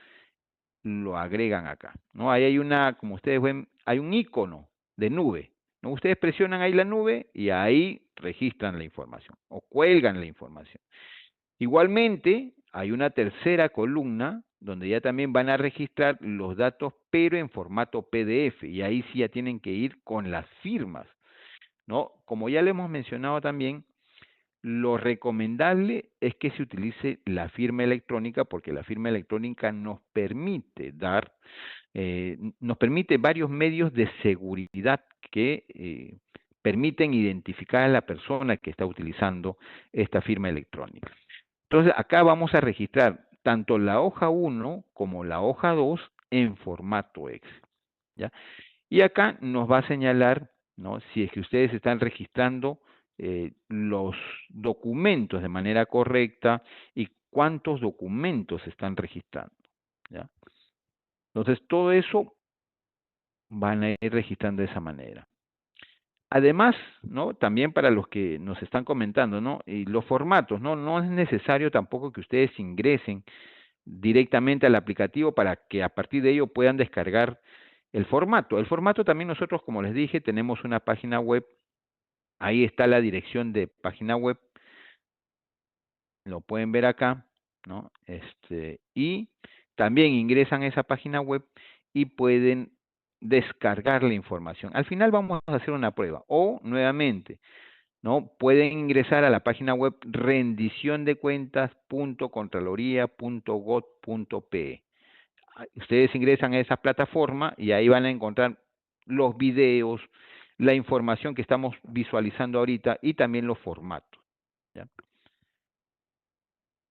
lo agregan acá, ¿no? Ahí hay como ustedes ven, hay un icono de nube, ¿no? Ustedes presionan ahí la nube y ahí registran la información o cuelgan la información. Igualmente, hay una tercera columna donde ya también van a registrar los datos, pero en formato PDF, y ahí sí ya tienen que ir con las firmas, ¿no? Como ya le hemos mencionado también, lo recomendable es que se utilice la firma electrónica, porque la firma electrónica nos permite varios medios de seguridad que permiten identificar a la persona que está utilizando esta firma electrónica. Entonces, acá vamos a registrar tanto la hoja 1 como la hoja 2 en formato Excel, ¿ya? Y acá nos va a señalar, ¿no?, si es que ustedes están registrando los documentos de manera correcta y cuántos documentos se están registrando, ¿ya? Entonces, todo eso van a ir registrando de esa manera. Además, ¿no?, también para los que nos están comentando, ¿no?, y los formatos, ¿no? No es necesario tampoco que ustedes ingresen directamente al aplicativo para que a partir de ello puedan descargar el formato. El formato también nosotros, como les dije, tenemos una página web Ahí está la dirección de página web, lo pueden ver acá, ¿no? Y también ingresan a esa página web y pueden descargar la información. Al final vamos a hacer una prueba, o nuevamente, ¿no? Pueden ingresar a la página web rendiciondecuentas.contraloría.gov.pe. Ustedes ingresan a esa plataforma y ahí van a encontrar los videos, la información que estamos visualizando ahorita y también los formatos, ¿ya?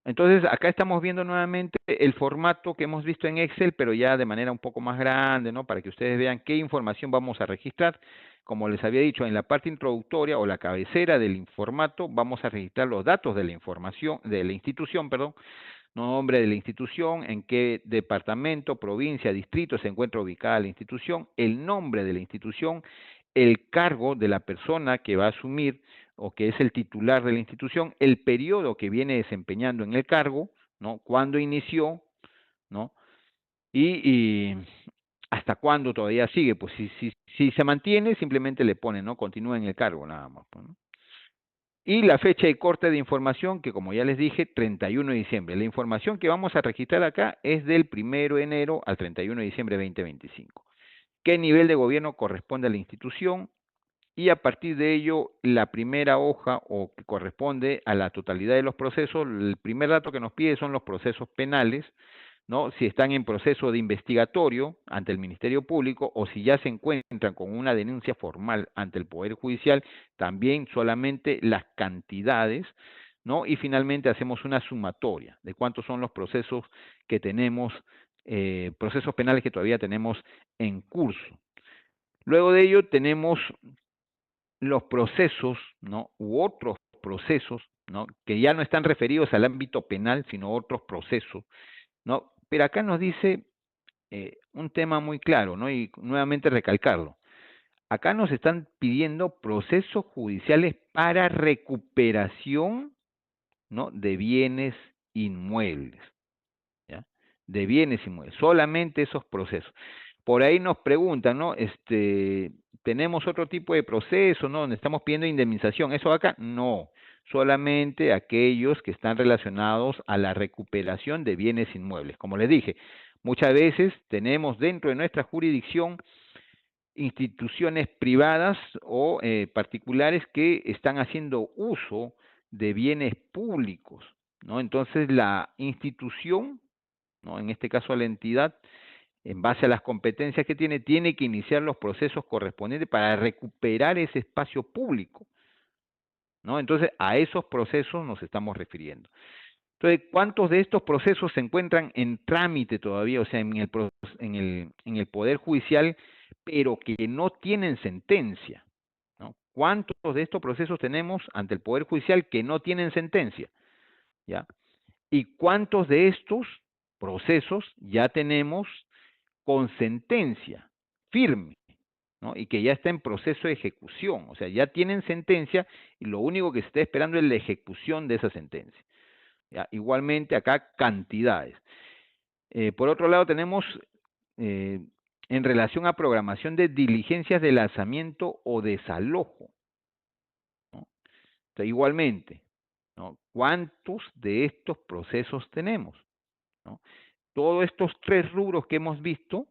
Entonces, acá estamos viendo nuevamente el formato que hemos visto en Excel, pero ya de manera un poco más grande, ¿no? Para que ustedes vean qué información vamos a registrar. Como les había dicho, en la parte introductoria o la cabecera del formato vamos a registrar los datos de la información, de la institución, perdón, nombre de la institución, en qué departamento, provincia, distrito se encuentra ubicada la institución, el nombre de la institución, el cargo de la persona que va a asumir o que es el titular de la institución, el periodo que viene desempeñando en el cargo, ¿no? Cuándo inició, ¿no? Y hasta cuándo todavía sigue. Pues si se mantiene, simplemente le ponen, ¿no? Continúa en el cargo, nada más, pues, ¿no? Y la fecha de corte de información, que como ya les dije, 31 de diciembre. La información que vamos a registrar acá es del 1 de enero al 31 de diciembre de 2025. ¿Qué nivel de gobierno corresponde a la institución? Y a partir de ello, la primera hoja o que corresponde a la totalidad de los procesos, el primer dato que nos pide son los procesos penales, ¿no? Si están en proceso de investigatorio ante el Ministerio Público o si ya se encuentran con una denuncia formal ante el Poder Judicial, también solamente las cantidades, ¿no? Y finalmente hacemos una sumatoria de cuántos son los procesos que tenemos, procesos penales que todavía tenemos en curso. Luego de ello tenemos los procesos, ¿no? U otros procesos, ¿no? Que ya no están referidos al ámbito penal, sino otros procesos, ¿no? Pero acá nos dice un tema muy claro, ¿no? Y nuevamente recalcarlo. Acá nos están pidiendo procesos judiciales para recuperación, ¿no? De bienes inmuebles, ¿ya? De bienes inmuebles, solamente esos procesos. Por ahí nos preguntan, ¿no? Tenemos otro tipo de proceso, ¿no? Donde estamos pidiendo indemnización. ¿Eso acá? No, solamente aquellos que están relacionados a la recuperación de bienes inmuebles. Como les dije, muchas veces tenemos dentro de nuestra jurisdicción instituciones privadas o particulares que están haciendo uso de bienes públicos, ¿no? Entonces la institución, ¿no? En este caso la entidad, en base a las competencias que tiene que iniciar los procesos correspondientes para recuperar ese espacio público, ¿no? Entonces, a esos procesos nos estamos refiriendo. Entonces, ¿cuántos de estos procesos se encuentran en trámite todavía, o sea, en el Poder Judicial, pero que no tienen sentencia, ¿no? ¿Cuántos de estos procesos tenemos ante el Poder Judicial que no tienen sentencia? ¿Ya? ¿Y cuántos de estos procesos ya tenemos con sentencia firme, ¿no? Y que ya está en proceso de ejecución, o sea, ya tienen sentencia y lo único que se está esperando es la ejecución de esa sentencia, ¿ya? Igualmente acá cantidades. Por otro lado tenemos eh, en relación a programación de diligencias de lanzamiento o desalojo, ¿no? Entonces, igualmente, ¿no? ¿Cuántos de estos procesos tenemos, ¿no? Todos estos tres rubros que hemos visto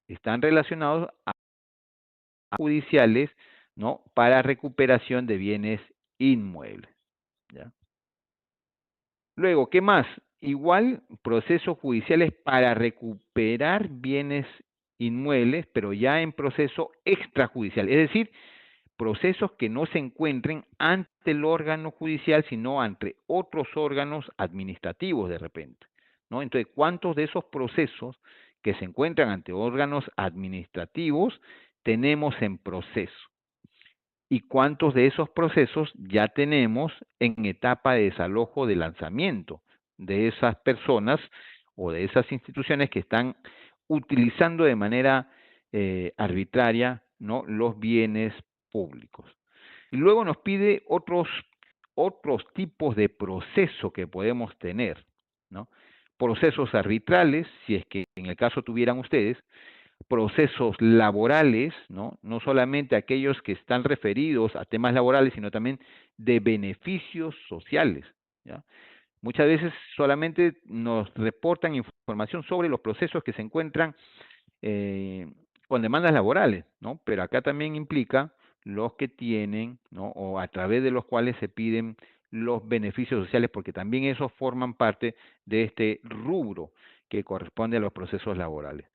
están relacionados a judiciales, ¿no? Para recuperación de bienes inmuebles, ¿ya? Luego, ¿qué más? Igual procesos judiciales para recuperar bienes inmuebles, pero ya en proceso extrajudicial, es decir, procesos que no se encuentren ante el órgano judicial, sino ante otros órganos administrativos de repente, ¿no? Entonces, ¿cuántos de esos procesos que se encuentran ante órganos administrativos tenemos en proceso? ¿Y cuántos de esos procesos ya tenemos en etapa de desalojo de lanzamiento de esas personas o de esas instituciones que están utilizando de manera arbitraria, ¿no? Los bienes públicos? Y luego nos pide otros tipos de proceso que podemos tener, ¿no? Procesos arbitrales, si es que en el caso tuvieran ustedes, procesos laborales, ¿no? No solamente aquellos que están referidos a temas laborales, sino también de beneficios sociales, ¿ya? Muchas veces solamente nos reportan información sobre los procesos que se encuentran eh, con demandas laborales, ¿no? Pero acá también implica los que tienen, ¿no? O a través de los cuales se piden los beneficios sociales, porque también esos forman parte de este rubro que corresponde a los procesos laborales.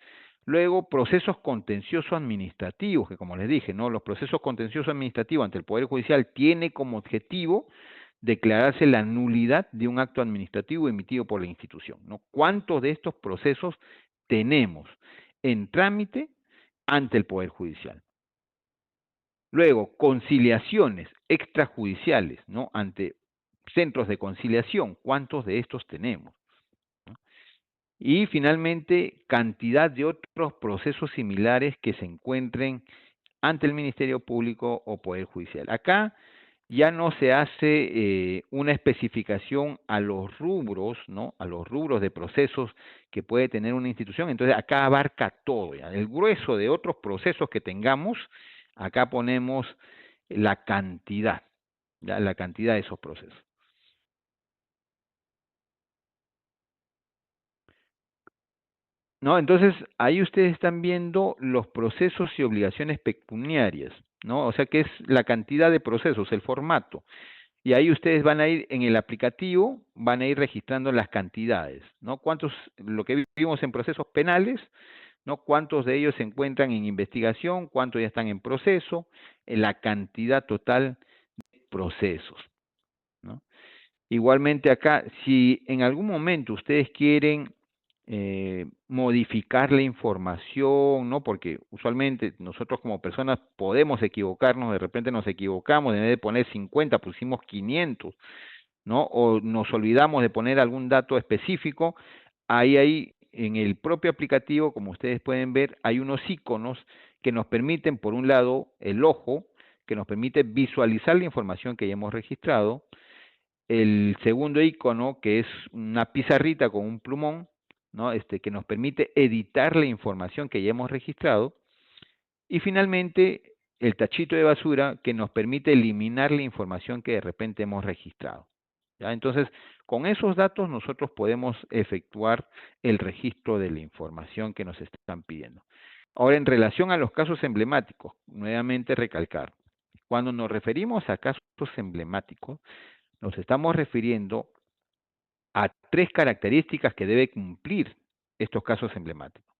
Luego, procesos contenciosos administrativos, que como les dije, ¿no? Los procesos contenciosos administrativos ante el Poder Judicial tiene como objetivo declararse la nulidad de un acto administrativo emitido por la institución, ¿no? ¿Cuántos de estos procesos tenemos en trámite ante el Poder Judicial? Luego, conciliaciones extrajudiciales, ¿no? Ante centros de conciliación, ¿cuántos de estos tenemos? ¿No? Y finalmente, cantidad de otros procesos similares que se encuentren ante el Ministerio Público o Poder Judicial. Acá ya no se hace una especificación a los rubros, ¿no? A los rubros de procesos que puede tener una institución. Entonces acá abarca todo, ¿ya? El grueso de otros procesos que tengamos, acá ponemos la cantidad, ¿ya? La cantidad de esos procesos. ¿No? Entonces, ahí ustedes están viendo los procesos y obligaciones pecuniarias, ¿no? O sea, que es la cantidad de procesos, el formato. Y ahí ustedes van a ir en el aplicativo, van a ir registrando las cantidades, ¿no? Cuántos, lo que vimos en procesos penales, ¿no? Cuántos de ellos se encuentran en investigación, cuántos ya están en proceso, la cantidad total de procesos, ¿no? Igualmente acá, si en algún momento ustedes quieren modificar la información, ¿no? Porque usualmente nosotros como personas podemos equivocarnos, de repente nos equivocamos, en vez de poner 50 pusimos 500, ¿no? O nos olvidamos de poner algún dato específico, ahí en el propio aplicativo, como ustedes pueden ver, hay unos iconos que nos permiten, por un lado, el ojo, que nos permite visualizar la información que ya hemos registrado, el segundo icono, que es una pizarrita con un plumón, ¿no? Que nos permite editar la información que ya hemos registrado, y finalmente el tachito de basura que nos permite eliminar la información que de repente hemos registrado. ¿Ya? Entonces, con esos datos nosotros podemos efectuar el registro de la información que nos están pidiendo. Ahora, en relación a los casos emblemáticos, nuevamente recalcar, cuando nos referimos a casos emblemáticos, nos estamos refiriendo a tres características que debe cumplir estos casos emblemáticos.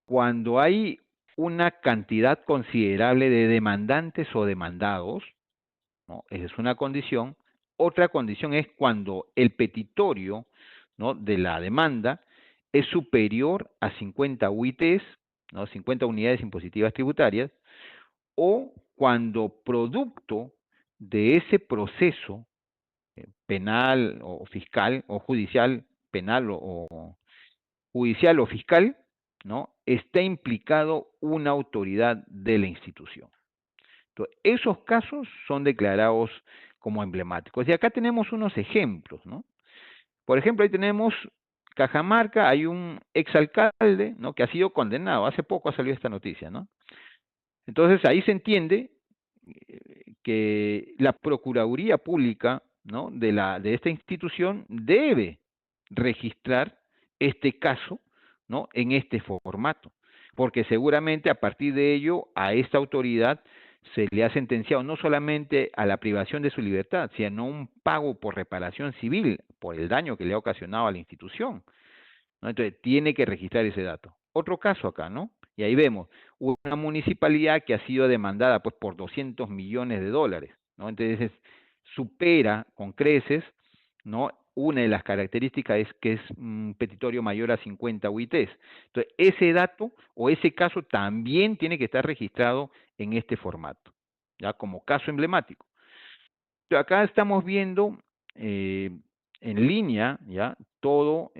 Cuando hay una cantidad considerable de demandantes o demandados, ¿no? Esa es una condición. Otra condición es cuando el petitorio, ¿no? de la demanda es superior a 50 UITs, ¿no? 50 unidades impositivas tributarias, o cuando producto de ese proceso penal o fiscal o judicial, penal o judicial o fiscal, ¿no? Está implicado una autoridad de la institución. Entonces, esos casos son declarados como emblemáticos. Y acá tenemos unos ejemplos, ¿no? Por ejemplo, ahí tenemos Cajamarca, hay un exalcalde, ¿no? Que ha sido condenado. Hace poco ha salido esta noticia, ¿no? Entonces, ahí se entiende que la Procuraduría Pública, ¿no? de esta institución debe registrar este caso, ¿no? En este formato, porque seguramente a partir de ello a esta autoridad se le ha sentenciado no solamente a la privación de su libertad, sino un pago por reparación civil por el daño que le ha ocasionado a la institución, ¿no? Entonces, tiene que registrar ese dato. Otro caso acá, ¿no? Y ahí vemos una municipalidad que ha sido demandada pues por 200 millones de dólares, ¿no? Entonces, supera con creces, ¿no? Una de las características es que es un petitorio mayor a 50 UITs. Entonces, ese dato o ese caso también tiene que estar registrado en este formato, ¿ya? Como caso emblemático. Pero acá estamos viendo en línea, ¿ya? Todo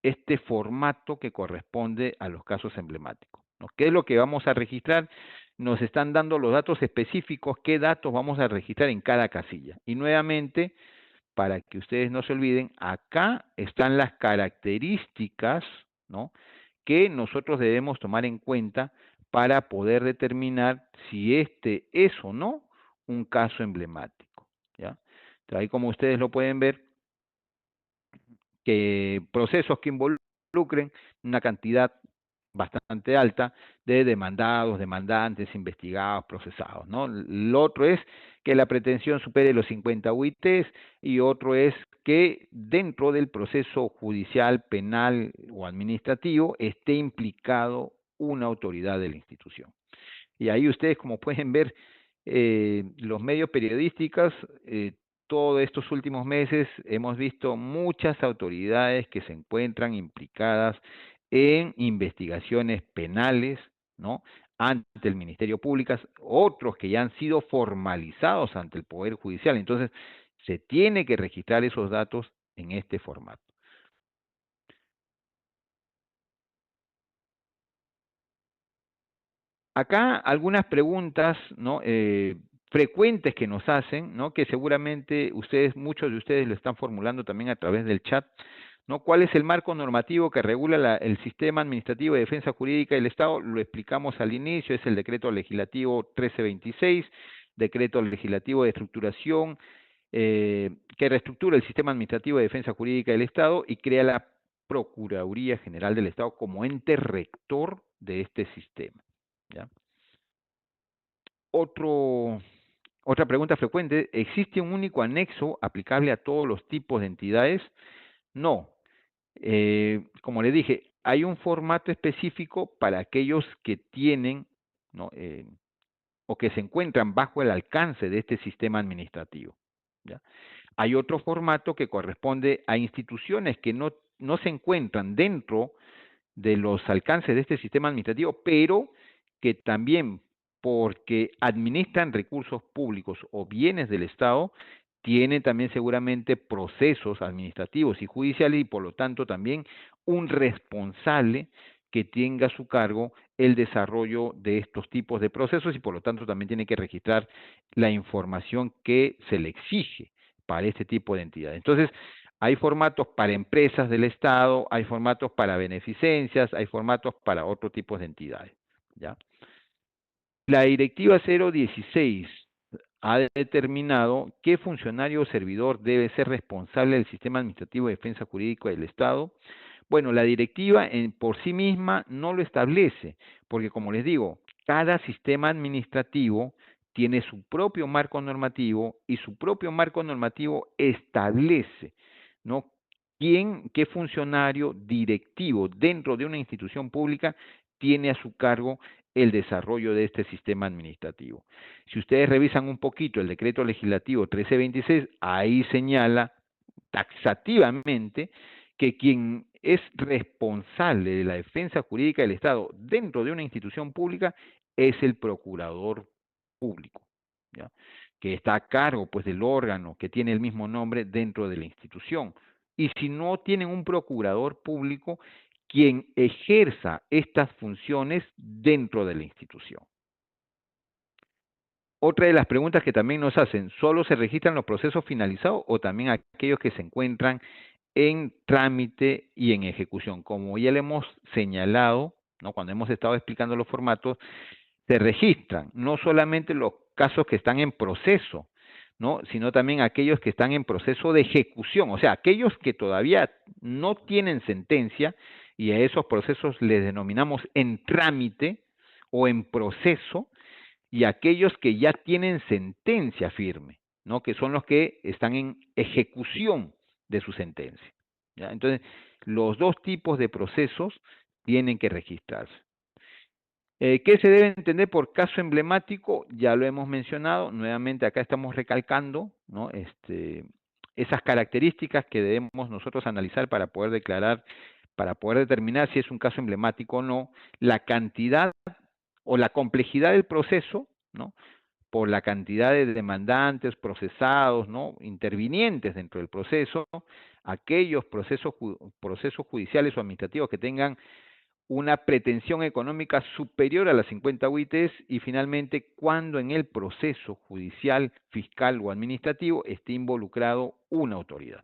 este formato que corresponde a los casos emblemáticos, ¿no? ¿Qué es lo que vamos a registrar? Nos están dando los datos específicos, qué datos vamos a registrar en cada casilla. Y nuevamente, para que ustedes no se olviden, acá están las características, ¿no? que nosotros debemos tomar en cuenta para poder determinar si este es o no un caso emblemático, ¿ya? Entonces, ahí como ustedes lo pueden ver, que procesos que involucren una cantidad bastante alta de demandados, demandantes, investigados, procesados, ¿no? Lo otro es que la pretensión supere los 50 UITs y otro es que dentro del proceso judicial, penal o administrativo esté implicado una autoridad de la institución. Y ahí ustedes, como pueden ver, los medios periodísticos, todos estos últimos meses hemos visto muchas autoridades que se encuentran implicadas en investigaciones penales, ¿no? Ante el Ministerio Público, otros que ya han sido formalizados ante el Poder Judicial. Entonces, se tiene que registrar esos datos en este formato. Acá algunas preguntas, ¿no? Frecuentes que nos hacen, ¿no? Que seguramente ustedes, muchos de ustedes lo están formulando también a través del chat, ¿no? ¿Cuál es el marco normativo que regula el sistema administrativo de defensa jurídica del Estado? Lo explicamos al inicio, es el decreto legislativo 1326, decreto legislativo de estructuración, que reestructura el sistema administrativo de defensa jurídica del Estado y crea la Procuraduría General del Estado como ente rector de este sistema, ¿ya? Otro, otra pregunta frecuente, ¿existe un único anexo aplicable a todos los tipos de entidades? No. Como le dije, hay un formato específico para aquellos que tienen, ¿no? O que se encuentran bajo el alcance de este sistema administrativo, ¿ya? Hay otro formato que corresponde a instituciones que no se encuentran dentro de los alcances de este sistema administrativo, pero que también porque administran recursos públicos o bienes del Estado, tienen también seguramente procesos administrativos y judiciales y por lo tanto también un responsable que tenga a su cargo el desarrollo de estos tipos de procesos y por lo tanto también tiene que registrar la información que se le exige para este tipo de entidades. Entonces, hay formatos para empresas del Estado, hay formatos para beneficencias, hay formatos para otro tipo de entidades, ¿ya? La Directiva 016 ha determinado qué funcionario o servidor debe ser responsable del sistema administrativo de defensa jurídica del Estado. Bueno, la directiva por sí misma no lo establece, porque como les digo, cada sistema administrativo tiene su propio marco normativo y su propio marco normativo establece, ¿no? Qué funcionario directivo dentro de una institución pública tiene a su cargo el desarrollo de este sistema administrativo. Si ustedes revisan un poquito el decreto legislativo 1326, ahí señala taxativamente que quien es responsable de la defensa jurídica del Estado dentro de una institución pública es el procurador público, ¿ya? Que está a cargo pues del órgano que tiene el mismo nombre dentro de la institución. Y si no tienen un procurador público, quien ejerza estas funciones dentro de la institución. Otra de las preguntas que también nos hacen, ¿solo se registran los procesos finalizados o también aquellos que se encuentran en trámite y en ejecución? Como ya le hemos señalado, ¿no? Cuando hemos estado explicando los formatos, se registran no solamente los casos que están en proceso, ¿no? Sino también aquellos que están en proceso de ejecución, o sea, aquellos que todavía no tienen sentencia y a esos procesos les denominamos en trámite o en proceso, y aquellos que ya tienen sentencia firme, ¿no? Que son los que están en ejecución de su sentencia, ¿ya? Entonces, los dos tipos de procesos tienen que registrarse. ¿Qué se debe entender por caso emblemático? Ya lo hemos mencionado, nuevamente acá estamos recalcando, ¿no? Esas características que debemos nosotros analizar para poder declarar, para poder determinar si es un caso emblemático o no, la cantidad o la complejidad del proceso, ¿no? Por la cantidad de demandantes, procesados, ¿no? Intervinientes dentro del proceso, aquellos procesos judiciales o administrativos que tengan una pretensión económica superior a las 50 UITs y finalmente cuando en el proceso judicial, fiscal o administrativo esté involucrado una autoridad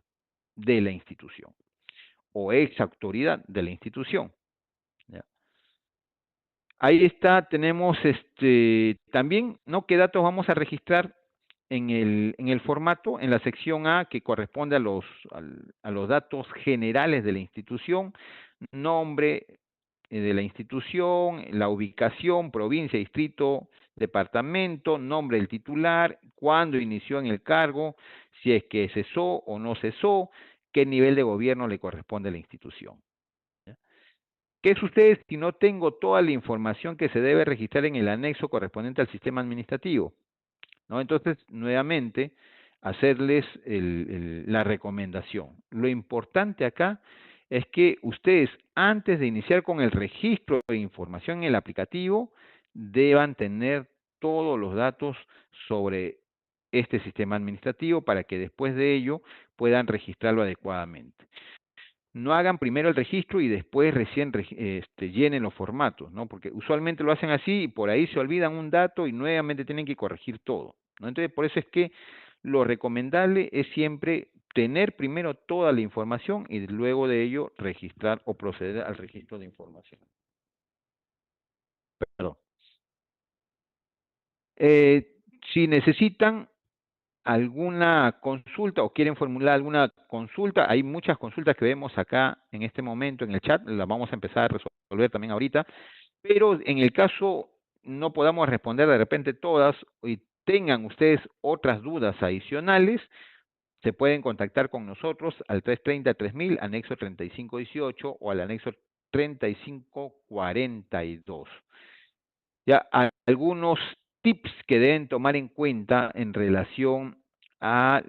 de la institución o ex autoridad de la institución, ¿ya? Ahí está, tenemos también, ¿no? ¿Qué datos vamos a registrar en el formato, en la sección A, que corresponde a a los datos generales de la institución, nombre de la institución, la ubicación, provincia, distrito, departamento, nombre del titular, cuándo inició en el cargo, si es que cesó o no cesó, qué nivel de gobierno le corresponde a la institución. ¿Ya? ¿Qué es ustedes si no tengo toda la información que se debe registrar en el anexo correspondiente al sistema administrativo? ¿No? Entonces, nuevamente, hacerles la recomendación. Lo importante acá es que ustedes, antes de iniciar con el registro de información en el aplicativo, deban tener todos los datos sobre este sistema administrativo para que después de ello puedan registrarlo adecuadamente. No hagan primero el registro y después recién llenen los formatos, ¿no? Porque usualmente lo hacen así y por ahí se olvidan un dato y nuevamente tienen que corregir todo, ¿no? Entonces, por eso es que lo recomendable es siempre tener primero toda la información y luego de ello registrar o proceder al registro de información. Perdón. Eh, si necesitan alguna consulta o quieren formular alguna consulta, hay muchas consultas que vemos acá en este momento en el chat, las vamos a empezar a resolver también ahorita, pero en el caso no podamos responder de repente todas y tengan ustedes otras dudas adicionales, se pueden contactar con nosotros al 330-3000, anexo 3518 o al anexo 3542. Ya, algunos tips que deben tomar en cuenta en relación a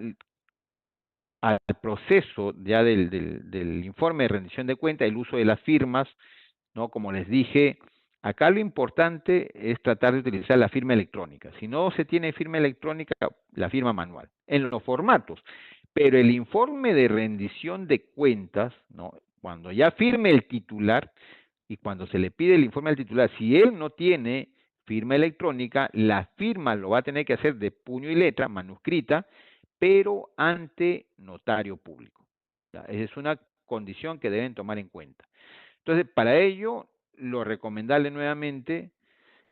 al proceso ya del informe de rendición de cuenta, el uso de las firmas, ¿no? Como les dije, acá lo importante es tratar de utilizar la firma electrónica. Si no se tiene firma electrónica, la firma manual, en los formatos. Pero el informe de rendición de cuentas, ¿no? Cuando ya firme el titular y cuando se le pide el informe al titular, si él no tiene firma electrónica, la firma lo va a tener que hacer de puño y letra, manuscrita, pero ante notario público. ¿Ya? Esa es una condición que deben tomar en cuenta. Entonces, para ello, lo recomendable nuevamente,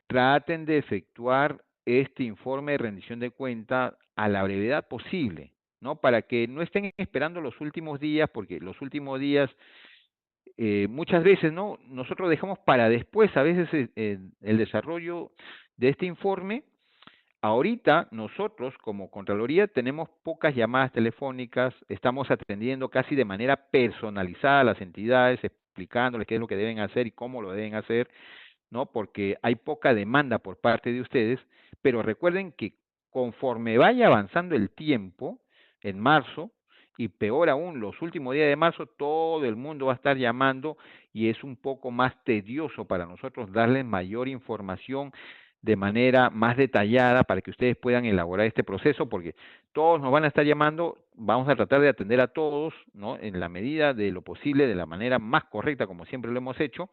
traten de efectuar este informe de rendición de cuenta a la brevedad posible, ¿no? Para que no estén esperando los últimos días, porque los últimos días, muchas veces, ¿no? Nosotros dejamos para después, a veces, el desarrollo de este informe. Ahorita nosotros como Contraloría tenemos pocas llamadas telefónicas, estamos atendiendo casi de manera personalizada a las entidades, explicándoles qué es lo que deben hacer y cómo lo deben hacer, ¿no? Porque hay poca demanda por parte de ustedes, pero recuerden que conforme vaya avanzando el tiempo, en marzo, y peor aún, los últimos días de marzo, todo el mundo va a estar llamando y es un poco más tedioso para nosotros darles mayor información de manera más detallada para que ustedes puedan elaborar este proceso, porque todos nos van a estar llamando, vamos a tratar de atender a todos, ¿no? En la medida de lo posible, de la manera más correcta, como siempre lo hemos hecho,